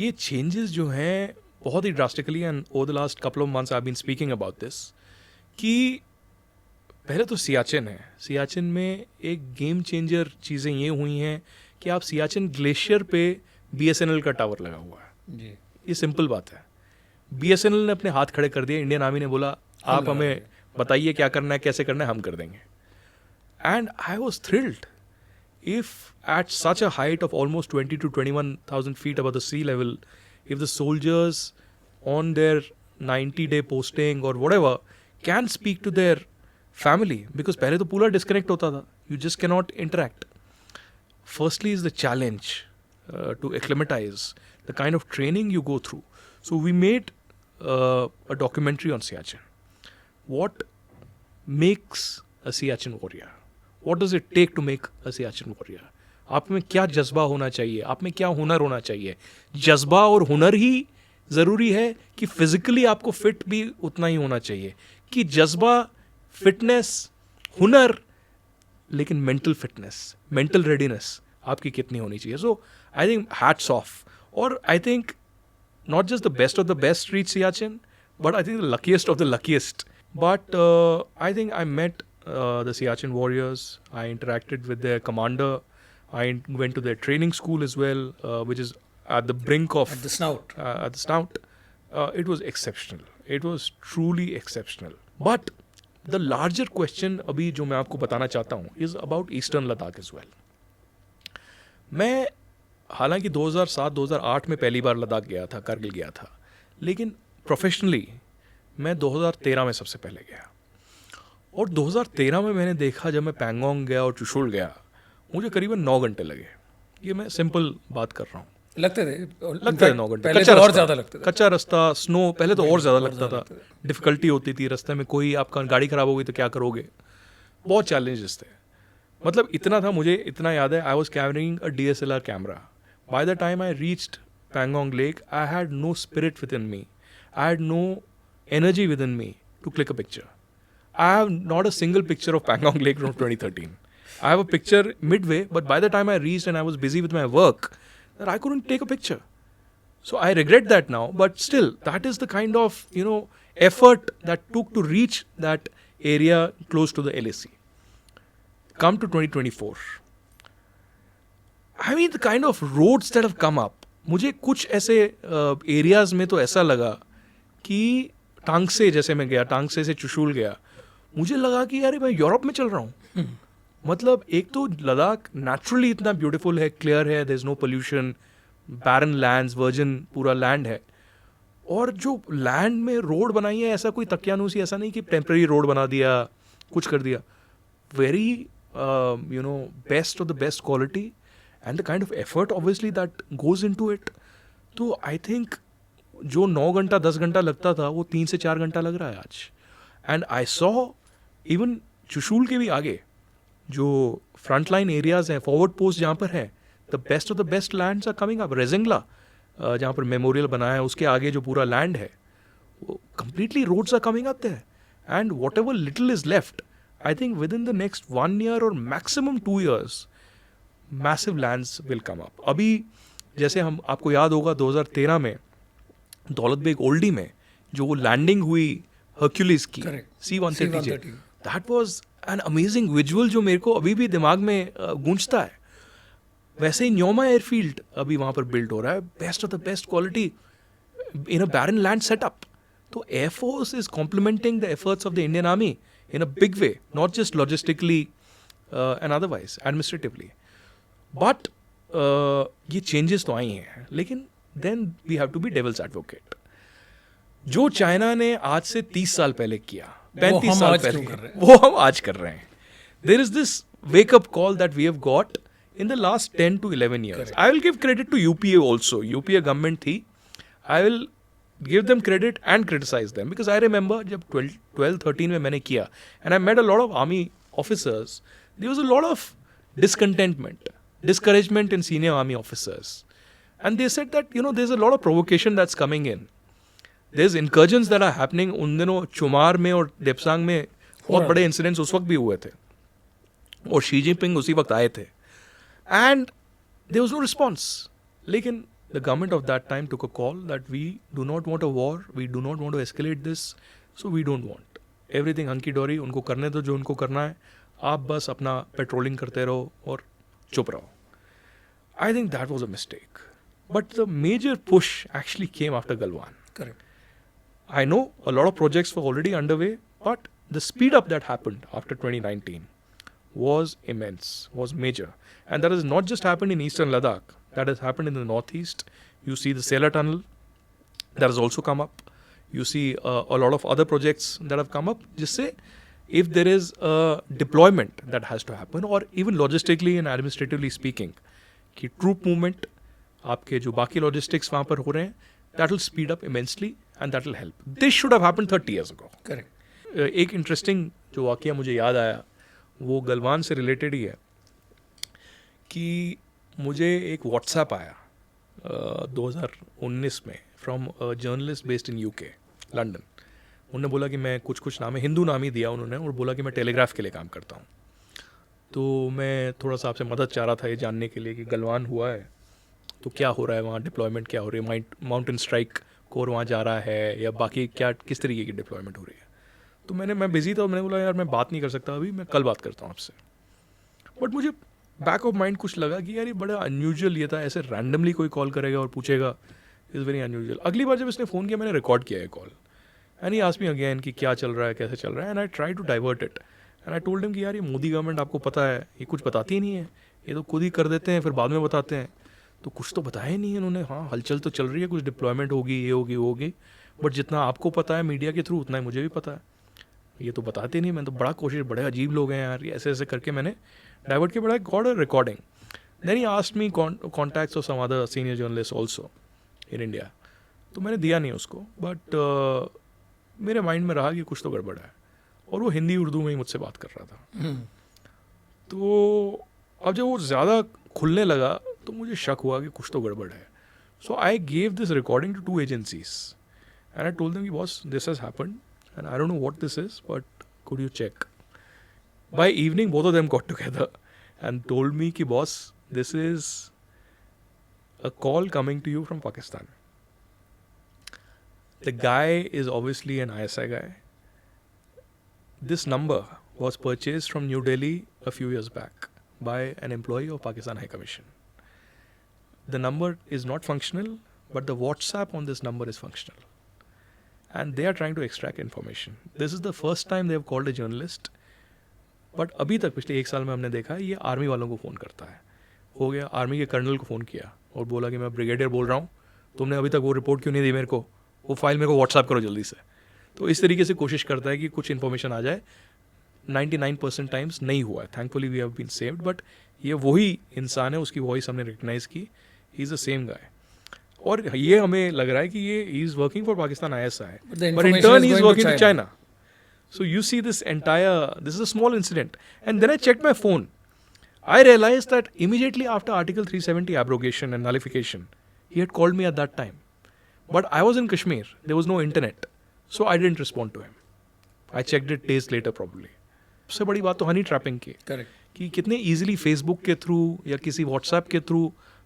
ये changes जो हैं बहुत ही drastically, and over the last couple of months I've been speaking about this, कि पहले तो सियाचिन है. सियाचिन में एक गेम चेंजर चीज़ें ये हुई हैं कि आप सियाचिन ग्लेशियर पे बीएसएनएल का टावर लगा हुआ है जी. ये सिंपल बात है. बीएसएनएल ने अपने हाथ खड़े कर दिए, इंडियन आर्मी ने बोला आप हमें बताइए क्या करना है, कैसे करना है, हम कर देंगे. And I was thrilled. If at such a height of almost 20 to 21,000 feet above the sea level, if the soldiers on their 90-day posting or whatever can speak to their family, because पहले तो पूरा disconnect होता था, you just cannot interact. Firstly is the challenge to acclimatize, the kind of training you go through. So we made a documentary on Siachen. What makes a Siachen warrior? What does it take to make a Siachen warrior? आप में क्या जज्बा होना चाहिए, आप में क्या हुनर होना चाहिए. जज्बा और हुनर ही ज़रूरी है कि फिजिकली आपको फिट भी उतना ही होना चाहिए. कि जज्बा, फिटनेस, हुनर, लेकिन मेंटल फिटनेस, मेंटल रेडीनेस आपकी कितनी होनी चाहिए. So I think hats off. और I think not just the best of the best reach Siachen, but I think the luckiest of the luckiest. But I think I met the Siachen warriors, I interacted with their commander, I went to their training school as well, which is at the brink of At the snout. At the snout. It was exceptional. It was truly exceptional. But the larger question अभी जो मैं आपको बताना चाहता हूँ is about Eastern Ladakh as well. मैं हालांकि 2007-2008 में पहली बार लद्दाख गया था, कारगिल गया था, लेकिन प्रोफेशनली मैं 2013 में सबसे पहले गया. और 2013 में मैंने देखा, जब मैं पैंगोंग गया और चुशुल गया, मुझे करीबन 9 घंटे लगे. ये मैं सिंपल बात कर रहा हूँ. लगते थे 9 घंटे. पहले तो और ज़्यादा लगते थे. कच्चा रास्ता, स्नो, पहले तो और ज़्यादा लगता था. डिफ़िकल्टी होती थी रास्ते में, कोई आपका गाड़ी ख़राब हो गई तो क्या करोगे, बहुत चैलेंजेस थे. मतलब इतना था, मुझे इतना याद है, I was carrying a DSLR camera. By the time I reached Pangong lake, I had no spirit within me, I had no energy within me to click a picture. I have not a single picture of Pangong lake from 2013. I have a picture midway, but by the time I reached and I was busy with my work, that I couldn't take a picture. So I regret that now, but still, that is the kind of, effort that took to reach that area close to the LAC. Come to 2024. I mean, the kind of roads that have come up, मुझे कुछ ऐसे areas में तो ऐसा लगा कि टांगसे, जैसे मैं गया, टांगसे से चुशुल गया, मुझे लगा कि यार मैं यूरोप में चल रहा हूँ. मतलब एक तो लद्दाख नेचुरली इतना ब्यूटीफुल है, क्लियर है, there is no pollution, barren lands, virgin पूरा लैंड है. और जो लैंड में रोड बनाई है, ऐसा कोई तकियानूसी, ऐसा नहीं कि टेम्पररी रोड बना दिया, कुछ कर दिया. Very best of the best quality and the kind of effort obviously that goes into it. तो आई थिंक जो 9 घंटा 10 घंटा लगता था वो 3 से 4 घंटा लग रहा है आज. And I saw even Chushul के भी आगे जो फ्रंट लाइन एरियाज हैं, फॉरवर्ड पोस्ट जहाँ पर है, the best of the best lands are coming up. Rezang La जहाँ पर मेमोरियल बनाया है, उसके आगे जो पूरा लैंड है, वो completely roads are coming up there. And whatever little is left, I think within the next 1 year और maximum 2 years massive lands will come up. अभी जैसे हम, आपको याद होगा 2013 में दौलत बेग ओल्डी में जो वो लैंडिंग हुई हर्क्यूलिस की, C-130J, that was an amazing visual जो मेरे को अभी भी दिमाग में गूंजता है. वैसे ही न्योमा एयरफील्ड अभी वहाँ पर बिल्ड हो रहा है, best of the best quality in a barren land setup. तो air force is complementing the efforts of the Indian army in a big way, not just logistically and otherwise, administratively. But ये changes तो आई हैं, लेकिन then we have to be devil's advocate. जो China ने आज से 30 साल पहले किया, 35 साल पहले, वो हम आज कर रहे हैं. There is this wake-up call that we have got in the last 10 to 11 years. Correct. I will give credit to UPA also. UPA government थी. I will give them credit and criticize them, because I remember जब 12-13 में मैंने किया and I met a lot of army officers, there was a lot of discontentment, discouragement in senior army officers, and they said that there's a lot of provocation that's coming in, there's incursions that are happening. उन दिनों चुमार में और देपसांग में बहुत बड़े incidents उस वक्त भी हुए थे और शी जिनपिंग उसी वक्त आए थे, and there was no response. लेकिन the government of that time took a call that we do not want a war, we do not want to escalate this, so we don't want everything hunky dory. उनको करने दो जो उनको करना है, आप बस अपना पेट्रोलिंग करते रहो और चुप रहो. I think that was a mistake. But the major push actually came after Galwan. Correct. I know a lot of projects were already underway, but the speed up that happened after 2019 was immense, was major. And that has not just happened in eastern Ladakh, that has happened in the northeast. You see the Sela tunnel that has also come up. You see a lot of other projects that have come up. Just say, if there is a deployment that has to happen, or even logistically and administratively speaking, कि troop movement, आपके जो बाकी logistics वहाँ पर हो रहे हैं, that will speed up immensely and that will help. This should have happened 30 years ago. Correct. एक interesting जो वाकया मुझे याद आया, वो गलवान से related ही है, कि मुझे एक व्हाट्सएप आया 2019 में from journalist based in UK, London. उन्होंने बोला कि मैं कुछ नाम है, हिंदू नाम ही दिया उन्होंने, और बोला कि मैं टेलीग्राफ के लिए काम करता हूँ. तो मैं थोड़ा सा आपसे मदद चाह रहा था ये जानने के लिए कि गलवान हुआ है तो क्या हो रहा है वहाँ, डिप्लॉयमेंट क्या हो रही है, माउंटेन स्ट्राइक कोर वहाँ जा रहा है या बाकी क्या किस तरीके की डिप्लॉयमेंट हो रही है. तो मैं बिजी था, मैंने बोला यार मैं बात नहीं कर सकता अभी, मैं कल बात करता हूँ आपसे. बट मुझे बैक ऑफ माइंड कुछ लगा कि यार ये बड़ा अनयूजुअल ये था, ऐसे रैंडमली कोई कॉल करेगा और पूछेगा, इज़ वेरी अनयूजुअल. अगली बार जब इसने फ़ोन किया मैंने रिकॉर्ड किया है call, and he asked me again कि क्या चल रहा है, कैसे चल रहा है, and I try to divert it, and I told him कि यार ये मोदी गवर्नमेंट आपको पता है ये कुछ बताती ही नहीं है, ये तो खुद ही कर देते हैं फिर बाद में बताते हैं. तो कुछ तो बताया ही नहीं है इन्होंने. हाँ हलचल तो चल रही है, कुछ डिप्लॉयमेंट होगी, ये होगी वो होगी, बट जितना आपको पता है मीडिया के थ्रू उतना ही मुझे भी पता है, ये तो बताते नहीं. मैं तो बड़ा कोशिश, बड़े अजीब लोग हैं यार, ऐसे ऐसे करके मैंने डाइवर्ट के बड़ा God a recording. Then he asked me contacts of some other senior journalists also in India. तो मैंने दिया नहीं उसको, बट मेरे माइंड में रहा कि कुछ तो गड़बड़ है, और वो हिंदी उर्दू में ही मुझसे बात कर रहा था. तो अब जब वो ज़्यादा खुलने लगा तो मुझे शक हुआ कि कुछ तो गड़बड़ है. So I gave this recording to 2 agencies and I told them कि boss this has happened and I don't know what this is, but could you check? By evening both of them got together and told me कि boss, this is a call coming to you from Pakistan. The guy is obviously an ISI guy. This number was purchased from New Delhi a few years back by an employee of Pakistan High Commission. The number is not functional, but the WhatsApp on this number is functional. and they are trying to extract information. This is the first time they have called a journalist. But अभी तक पिछले 1 साल में हमने देखा है ये army वालों को फ़ोन करता है. हो गया आर्मी के कर्नल को फ़ोन किया और बोला कि मैं ब्रिगेडियर बोल रहा हूँ, तुमने अभी तक वो रिपोर्ट क्यों नहीं दी मेरे को, वो फाइल मेरे को व्हाट्सएप करो जल्दी से. तो इस तरीके से कोशिश करता है कि कुछ इन्फॉर्मेशन आ जाए. 99% टाइम्स नहीं हुआ है, thankfully we have been saved. But ये वही इंसान है, उसकी वॉइस हमने रिकग्नाइज की, he is the same guy. और ये हमें लग रहा है कि ये he is working for Pakistan ISI, but in turn he is working for China. So you see this is a small incident. And then I checked my phone. I realized that immediately after Article 370 abrogation and nullification, he had called me at that time. But I was in Kashmir. There was no internet. So I didn't respond to him. I checked it days later probably. सबसे बड़ी बात तो Honey trapping की. Correct. कि कितने easily Facebook के through या किसी व्हाट्सएप के थ्रू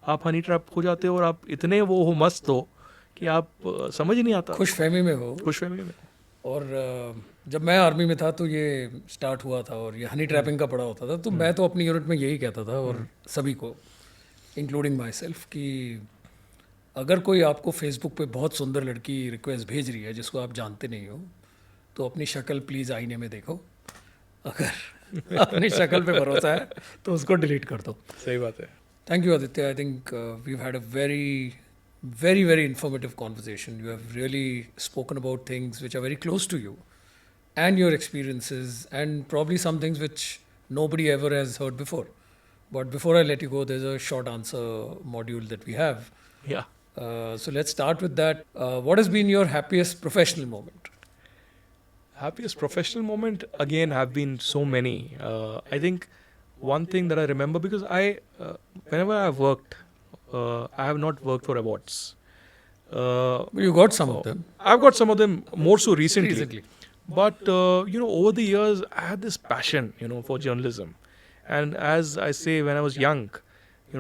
आप हनी ट्रैप हो जाते हो और आप इतने वो हो मस्त हो कि आप समझ ही नहीं आता. खुशफहमी में हो. खुशफहमी में. और जब मैं आर्मी में था तो ये स्टार्ट हुआ था और ये हनी ट्रैपिंग का पड़ा होता था. तो मैं तो अपनी यूनिट में यही कहता था और सभी को इंक्लूडिंग माई सेल्फ कि अगर कोई आपको फेसबुक पे बहुत सुंदर लड़की रिक्वेस्ट भेज रही है जिसको आप जानते नहीं हो, तो अपनी शक्ल प्लीज़ आईने में देखो. अगर अपनी शक्ल पे भरोसा है तो उसको डिलीट कर दो. सही बात है. Thank you, Aditya. I think we've had a very informative conversation. You have really spoken about things which are very close to you and your experiences, and probably some things which nobody ever has heard before. But before I let you go, there's a short answer module that we have. Yeah. So let's start with that. What has been your happiest professional moment? Happiest professional moment, again, have been so many. I think one thing that I remember, because whenever I've worked, I have not worked for awards. You got some of them. I've got some of them more so recently. But, over the years, I had this passion, for journalism. And as I say, when I was young,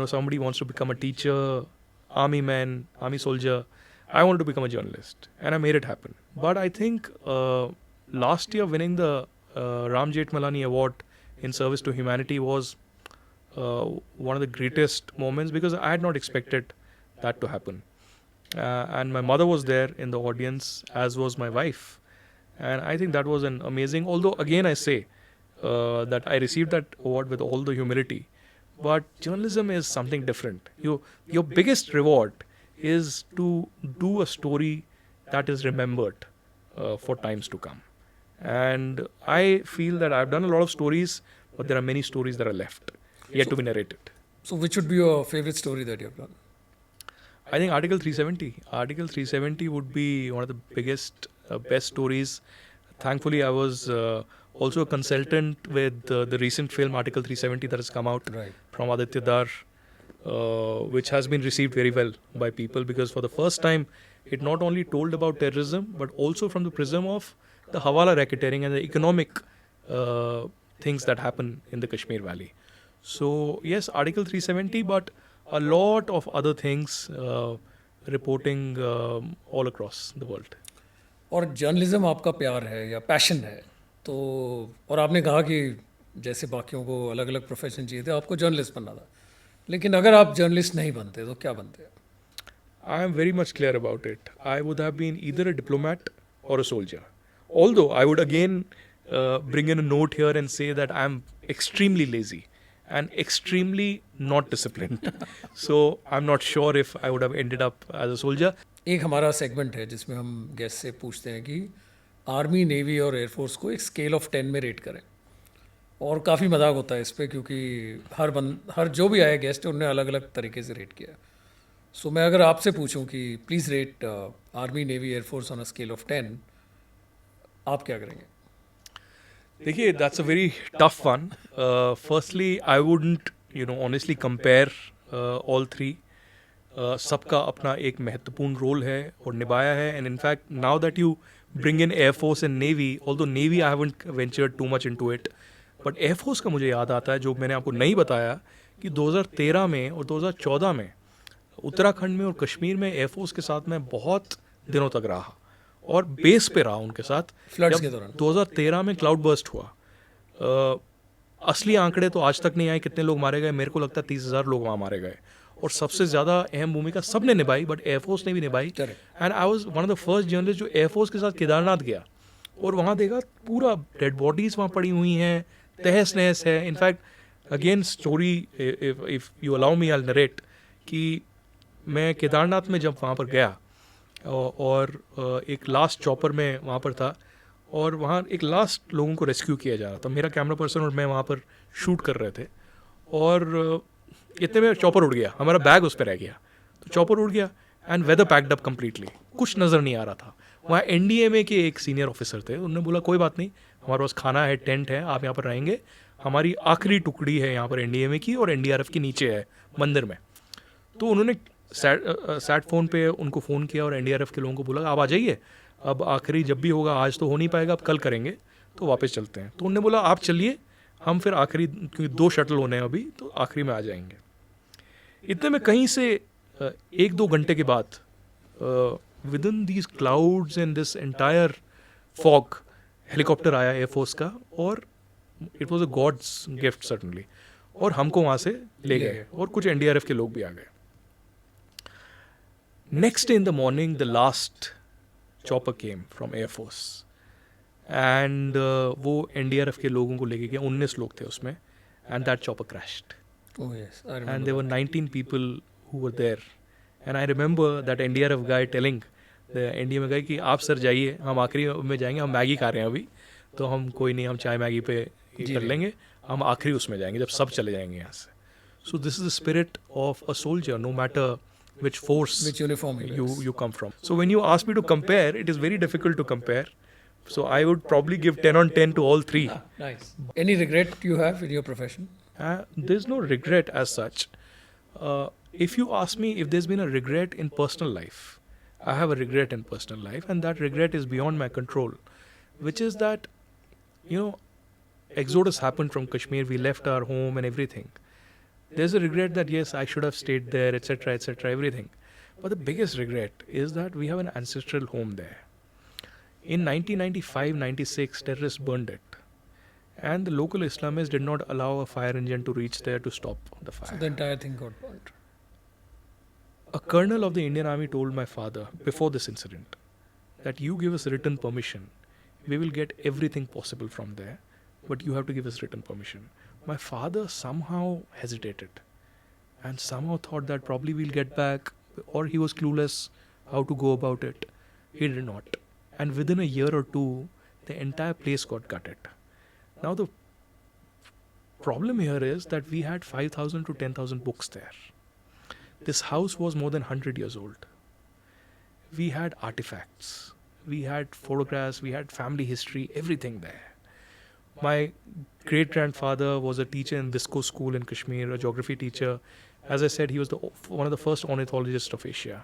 somebody wants to become a teacher, army man, army soldier. I wanted to become a journalist. And I made it happen. But I think last year winning the Ram Jethmalani Award in service to humanity was one of the greatest moments, because I had not expected that to happen. And my mother was there in the audience, as was my wife. And I think that was an amazing, although again I say that I received that award with all the humility. But journalism is something different. Your biggest reward is to do a story that is remembered for times to come. And I feel that I've done a lot of stories, but there are many stories that are left, yet to be narrated. So which would be your favorite story that you've done? I think Article 370. Article 370 would be one of the biggest, best stories. Thankfully, I was also a consultant with the recent film Article 370 that has come out from Aditya Dar, which has been received very well by people, because for the first time, it not only told about terrorism, but also from the prism of the Hawala racketeering and the economic things that happen in the Kashmir Valley. So, yes, Article 370, but a lot of other things reporting all across the world. और journalism आपका प्यार है या passion है, तो और आपने कहा कि जैसे बाकियों को अलग अलग प्रोफेशन चाहिए थे, आपको जर्नलिस्ट बनना था. लेकिन अगर आप जर्नलिस्ट नहीं बनते तो क्या बनते? I am very much clear about it. I would have been either a diplomat or a soldier. Although I would again bring in a note here and say that I am extremely lazy and extremely not disciplined. So I'm not sure if I would have ended up as a soldier. एक हमारा segment है जिसमें हम guest से पूछते हैं कि army, navy और एयरफोर्स को एक स्केल ऑफ 10 में रेट करें. और काफ़ी मजाक होता है इस पर, क्योंकि हर जो भी आया गेस्ट है उन्होंने अलग अलग तरीके से रेट किया. सो मैं अगर आपसे पूछूं कि please rate army, navy, air force on a scale of 10, आप क्या करेंगे? देखिए, that's a very tough one. Firstly, I wouldn't, honestly compare all three. सबका अपना एक महत्वपूर्ण रोल है और निभाया है. And in fact, now that you bring in Air Force and Navy, although Navy I haven't ventured too much into it, but Air Force का मुझे याद आता है, जो मैंने आपको नहीं बताया, कि 2013 में और 2014 में उत्तराखंड में और कश्मीर में एयर फोर्स के साथ मैं बहुत दिनों तक रहा और बेस पे रहा उनके साथ. फ्लड्स के दौरान 2013 में क्लाउड बर्स्ट हुआ. असली आंकड़े तो आज तक नहीं आए कितने लोग मारे गए. मेरे को लगता है 30,000 लोग वहाँ मारे गए. और सबसे ज़्यादा अहम भूमिका सबने निभाई, बट एयरफोर्स ने भी निभाई. Correct. And I was one of the first journalist जो एयरफोर्स के साथ केदारनाथ गया और वहाँ देखा पूरा डेड बॉडीज वहाँ पड़ी हुई हैं, तहस नहस है. In fact again story, if you allow me I narrate, कि मैं केदारनाथ में जब वहाँ पर गया और एक लास्ट चॉपर में वहाँ पर था और वहाँ एक लास्ट लोगों को रेस्क्यू किया जा रहा था. मेरा कैमरा पर्सन और मैं वहाँ पर शूट कर रहे थे और इतने में चॉपर उड़ गया, हमारा बैग उस पर रह गया. तो चॉपर उड़ गया and weather packed up completely, कुछ नज़र नहीं आ रहा था. वहाँ NDMA के एक सीनियर ऑफिसर थे, उन्होंने बोला कोई बात नहीं, हमारे पास खाना है, टेंट है, आप यहाँ पर रहेंगे, हमारी आखिरी टुकड़ी है यहाँ पर NDMA की और NDRF की नीचे है मंदिर में. तो उन्होंने सैट फ़ोन पे उनको फ़ोन किया और NDRF के लोगों को बोला आप आ जाइए, अब आखिरी जब भी होगा, आज तो हो नहीं पाएगा, अब कल करेंगे, तो वापस चलते हैं. तो उन्होंने बोला आप चलिए, हम फिर आखिरी, क्योंकि 2 शटल होने हैं अभी, तो आखिरी में आ जाएंगे. इतने में कहीं से 1-2 घंटे के बाद within these clouds and this entire fog helicopter आया एयरफोर्स का और it was a God's gift certainly, और हमको वहाँ से ले गए और कुछ NDRF के लोग भी आ गए. Next day in the morning the last chopper came from air force and वो NDRF के लोगों को लेके गया. 19 लोग थे उसमें and that chopper crashed. Oh yes, I remember. And there were 19 people who were there. And I remember that NDRF guy telling the NDMA guy कि आप सर जाइए, हम आखिरी में जाएंगे, हम मैगी खा रहे हैं अभी, तो हम कोई नहीं, हम चाय मैगी पे ये कर लेंगे, हम आखिरी उसमें जाएंगे जब सब चले जाएंगे यहाँ से. So this is the spirit of a soldier, no matter which force Which uniform he wears. you come from. So when you ask me to compare, it is very difficult to compare. So I would probably give 10 on 10 to all three. Nice. Any regret you have in your profession? There's no regret as such. If you ask me if there's been a regret in personal life, I have a regret in personal life, and that regret is beyond my control, which is that, exodus happened from Kashmir, we left our home and everything. There's a regret that yes, I should have stayed there, etc., everything. But the biggest regret is that we have an ancestral home there. In 1995-96, terrorists burned it. And the local Islamists did not allow a fire engine to reach there to stop the fire. So the entire thing got burnt. A colonel of the Indian Army told my father before this incident that you give us written permission, we will get everything possible from there, but you have to give us written permission. My father somehow hesitated and somehow thought that probably we'll get back, or he was clueless how to go about it. He did not. And within a year or two, the entire place got gutted. Now the problem here is that we had 5,000 to 10,000 books there. This house was more than 100 years old. We had artifacts, we had photographs, we had family history, everything there. My great-grandfather was a teacher in Visco School in Kashmir, a geography teacher. As I said, he was one of the first ornithologists of Asia.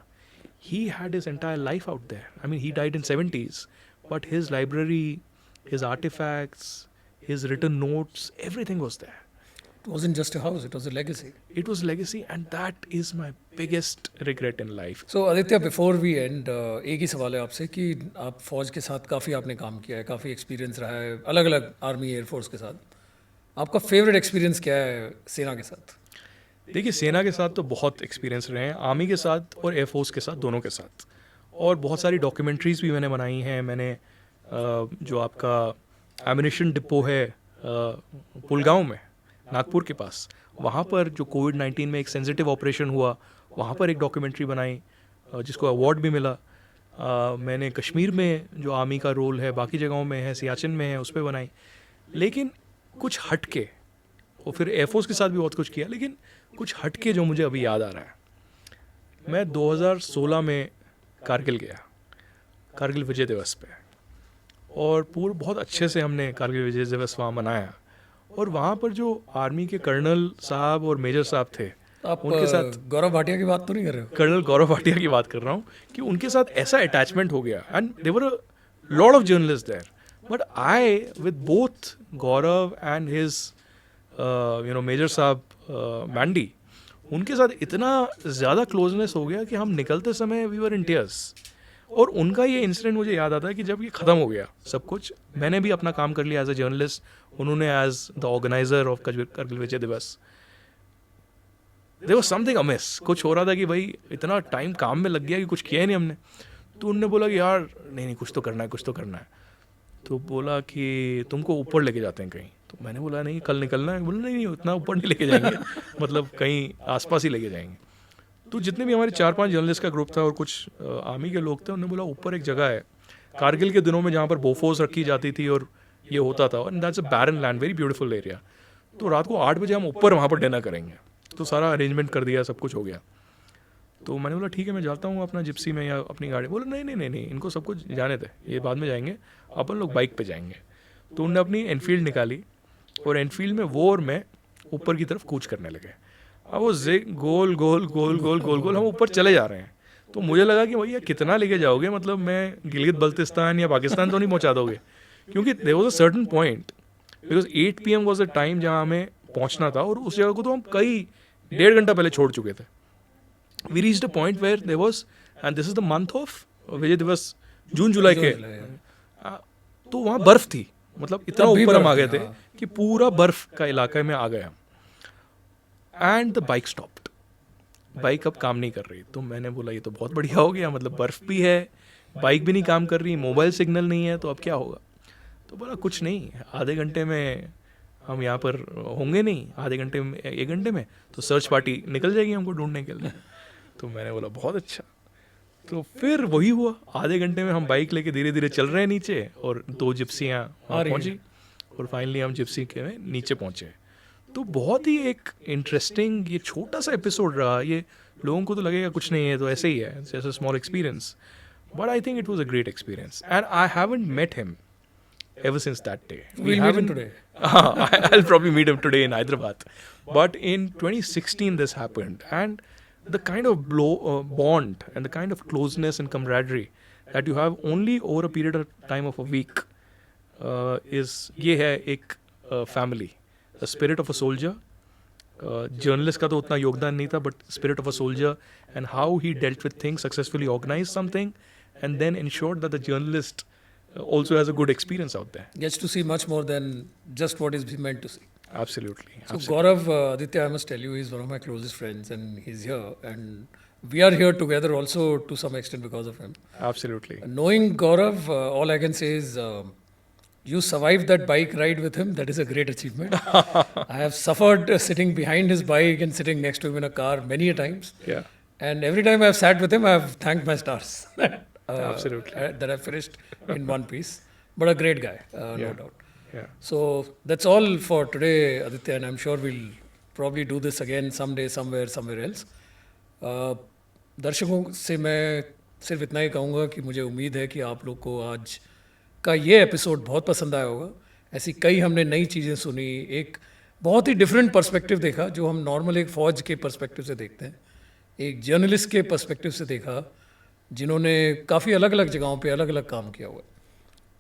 He had his entire life out there. I mean, he died in 70s, but his library, his artifacts, his written notes, everything was there. It wasn't just a house, it was a legacy. It was legacy, and that is my biggest regret in life. So Aditya, before we end, एक ही सवाल है आपसे कि आप फौज के साथ काफ़ी आपने काम किया है, काफ़ी एक्सपीरियंस रहा है अलग अलग आर्मी एयरफोर्स के साथ. आपका फेवरेट एक्सपीरियंस क्या है सेना के साथ? देखिए, सेना के साथ तो बहुत एक्सपीरियंस रहे हैं, आर्मी के साथ और एयरफोर्स के साथ, दोनों के साथ. और बहुत सारी डॉक्यूमेंट्रीज़ भी मैंने बनाई हैं. मैंने जो आपका एमिनेशन डिपो है पुलगांव में, नागपुर के पास, वहाँ पर जो कोविड-19 में एक सेंसिटिव ऑपरेशन हुआ, वहाँ पर एक डॉक्यूमेंट्री बनाई जिसको अवार्ड भी मिला. मैंने कश्मीर में जो आर्मी का रोल है, बाकी जगहों में है, सियाचिन में है, उस पर बनाई. लेकिन कुछ हट के, और फिर एयरफोर्स के साथ भी बहुत कुछ किया, लेकिन कुछ हट के जो मुझे अभी याद आ रहा है, मैं 2016 में कारगिल गया, कारगिल विजय दिवस पे, और बहुत अच्छे से हमने कारगिल विजय दिवस वहाँ मनाया. और वहाँ पर जो आर्मी के कर्नल साहब और मेजर साहब थे, आप उनके साथ गौरव भाटिया की बात तो नहीं कर रहे हो? कर्नल गौरव भाटिया की बात कर रहा हूँ कि उनके साथ ऐसा अटैचमेंट हो गया. And there were a lot of journalist there, but I with both Gaurav and his major sahab Mandy, उनके साथ इतना ज़्यादा क्लोजनेस हो गया कि हम निकलते समय वी वर इन टीयर्स. और उनका ये इंसिडेंट मुझे याद आता है कि जब ये ख़त्म हो गया सब कुछ, मैंने भी अपना काम कर लिया एज अ जर्नलिस्ट, उन्होंने as the organiser of Kargil Vijay Diwas. There was something Amish, कुछ हो रहा था कि भाई इतना टाइम काम में लग गया कि कुछ किया ही नहीं हमने। तो उनने बोला कि यार नहीं कुछ तो करना है, कुछ तो करना है। तो बोला कि तुमको ऊपर लेके जाते हैं कहीं। तो मैंने बोला नहीं कल निकलना है। बोला नहीं उतना ऊपर नहीं लेके जाएंगे मतलब कहीं आसपास ही लेके जाएंगे। तो जितने भी हमारे 4-5 जर्नलिस्ट का ग्रुप था और कुछ आर्मी के लोग थे, उन्होंने बोला ऊपर एक जगह है कारगिल के दिनों में जहाँ पर बोफोर्स रखी जाती थी और ये होता था, and that's a barren land, very beautiful area. तो रात को 8 बजे हम ऊपर वहाँ पर डिनर करेंगे। तो सारा अरेंजमेंट कर दिया, सब कुछ हो गया। तो मैंने बोला ठीक है मैं जाता हूँ अपना जिप्सी में या अपनी गाड़ी। बोला नहीं नहीं नहीं नहीं इनको सब कुछ जाने थे, ये बाद में जाएंगे, अपन लोग बाइक पे जाएंगे। तो उनने अपनी एनफील्ड निकाली और एनफील्ड में वो और मैं ऊपर की तरफ कूच करने लगे। अब वो गोल गोल गोल गोल गोल गोल हम ऊपर चले जा रहे हैं। तो मुझे लगा कि भैया कितना लेके जाओगे, मतलब मैं गिलगित बल्तिस्तान या पाकिस्तान तो नहीं पहुंचा दोगे, क्योंकि there was a certain point because 8 PM was the time जहाँ हमें पहुंचना था और उस जगह को तो हम कई 1.5 घंटा पहले छोड़ चुके थे। We reached a point where there was, and this is the month of Vijay Diwas, June जुलाई के, तो वहाँ बर्फ थी, मतलब इतना ऊपर हम आ गए थे कि पूरा बर्फ का इलाका में आ गया। And the bike stopped, bike अब काम नहीं कर रही। तो मैंने बोला ये तो बहुत बढ़िया हो गया, मतलब बर्फ भी है, बाइक भी नहीं काम कर रही, मोबाइल सिग्नल नहीं है, तो अब क्या होगा। तो बोला कुछ नहीं, आधे घंटे में हम यहाँ पर होंगे नहीं, आधे घंटे में 1 घंटे में तो सर्च पार्टी निकल जाएगी हमको ढूंढने के लिए। तो मैंने बोला बहुत अच्छा। तो फिर वही हुआ, आधे घंटे में हम बाइक लेके धीरे धीरे चल रहे हैं नीचे और 2 जिप्सियाँ पहुँची और फाइनली हम जिप्सी के नीचे पहुँचे। तो बहुत ही एक इंटरेस्टिंग ये छोटा सा एपिसोड रहा। ये लोगों को तो लगेगा कुछ नहीं है, तो ऐसे ही है, जैसे small experience, but I think it was a great experience and I haven't met him ever since that day. We'll meet him today. I'll probably meet him today in Hyderabad. But in 2016 this happened, and the kind of bond and the kind of closeness and camaraderie that you have only over a period of time of a week is ये है एक family, the spirit of a soldier. Journalist का तो उतना योगदान नहीं था, but spirit of a soldier and how he dealt with things, successfully organized something, and then ensured that the journalist also has a good experience out there. Gets to see much more than just what is meant to see. Absolutely. So Gaurav, Aditya, I must tell you, he's one of my closest friends and he's here. And we are here together also to some extent because of him. Absolutely. Knowing Gaurav, all I can say is you survived that bike ride with him. That is a great achievement. I have suffered sitting behind his bike and sitting next to him in a car many a times. Yeah. And every time I've sat with him, I've thanked my stars. Absolutely. That I finished in one piece. But a great guy, no doubt. Yeah. So that's all for today, Aditya, and I'm sure we'll probably do this again someday, somewhere else. दर्शकों से मैं सिर्फ इतना ही कहूँगा कि मुझे उम्मीद है कि आप लोग को आज का ये एपिसोड बहुत पसंद आया होगा। ऐसी कई हमने नई चीज़ें सुनी, एक बहुत ही डिफरेंट पर्सपेक्टिव देखा जो हम नॉर्मल एक फ़ौज के पर्सपेक्टिव से देखते हैं, एक जर्नलिस्ट के पर्सपेक्टिव से देखा जिन्होंने काफ़ी अलग अलग जगहों पे अलग अलग काम किया हुआ है।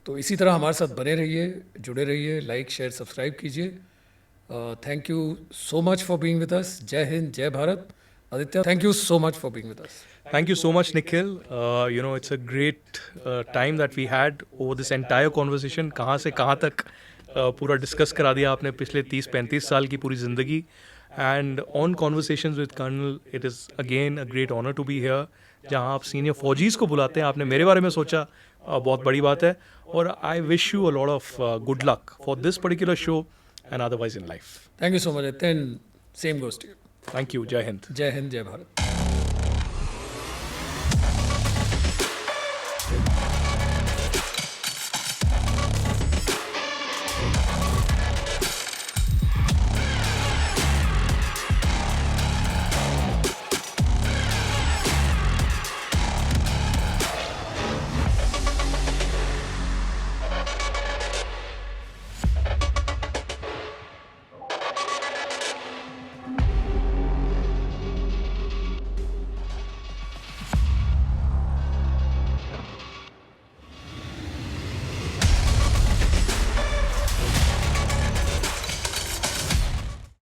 तो इसी तरह हमारे साथ बने रहिए, जुड़े रहिए, लाइक शेयर सब्सक्राइब कीजिए। Thank you so much for being with us. जय हिंद, जय Bharat. Aditya, thank you so much for being with us. Thank you so much, Nikhil. It's a great time that we had over this entire conversation. कहाँ से कहाँ तक पूरा discuss करा दिया आपने पिछले 30-35 साल की पूरी ज़िंदगी. And on Conversations with Colonel, it is again a great honor to be here. जहाँ आप सीनियर फौजीज़ को बुलाते हैं, आपने मेरे बारे में सोचा, बहुत बड़ी बात है. और I wish you a lot of good luck for this particular show and otherwise in life. Thank you so much, Aditya, and same goes to you. Thank you. Jai Hind. Jai Hind, Jai Bharat.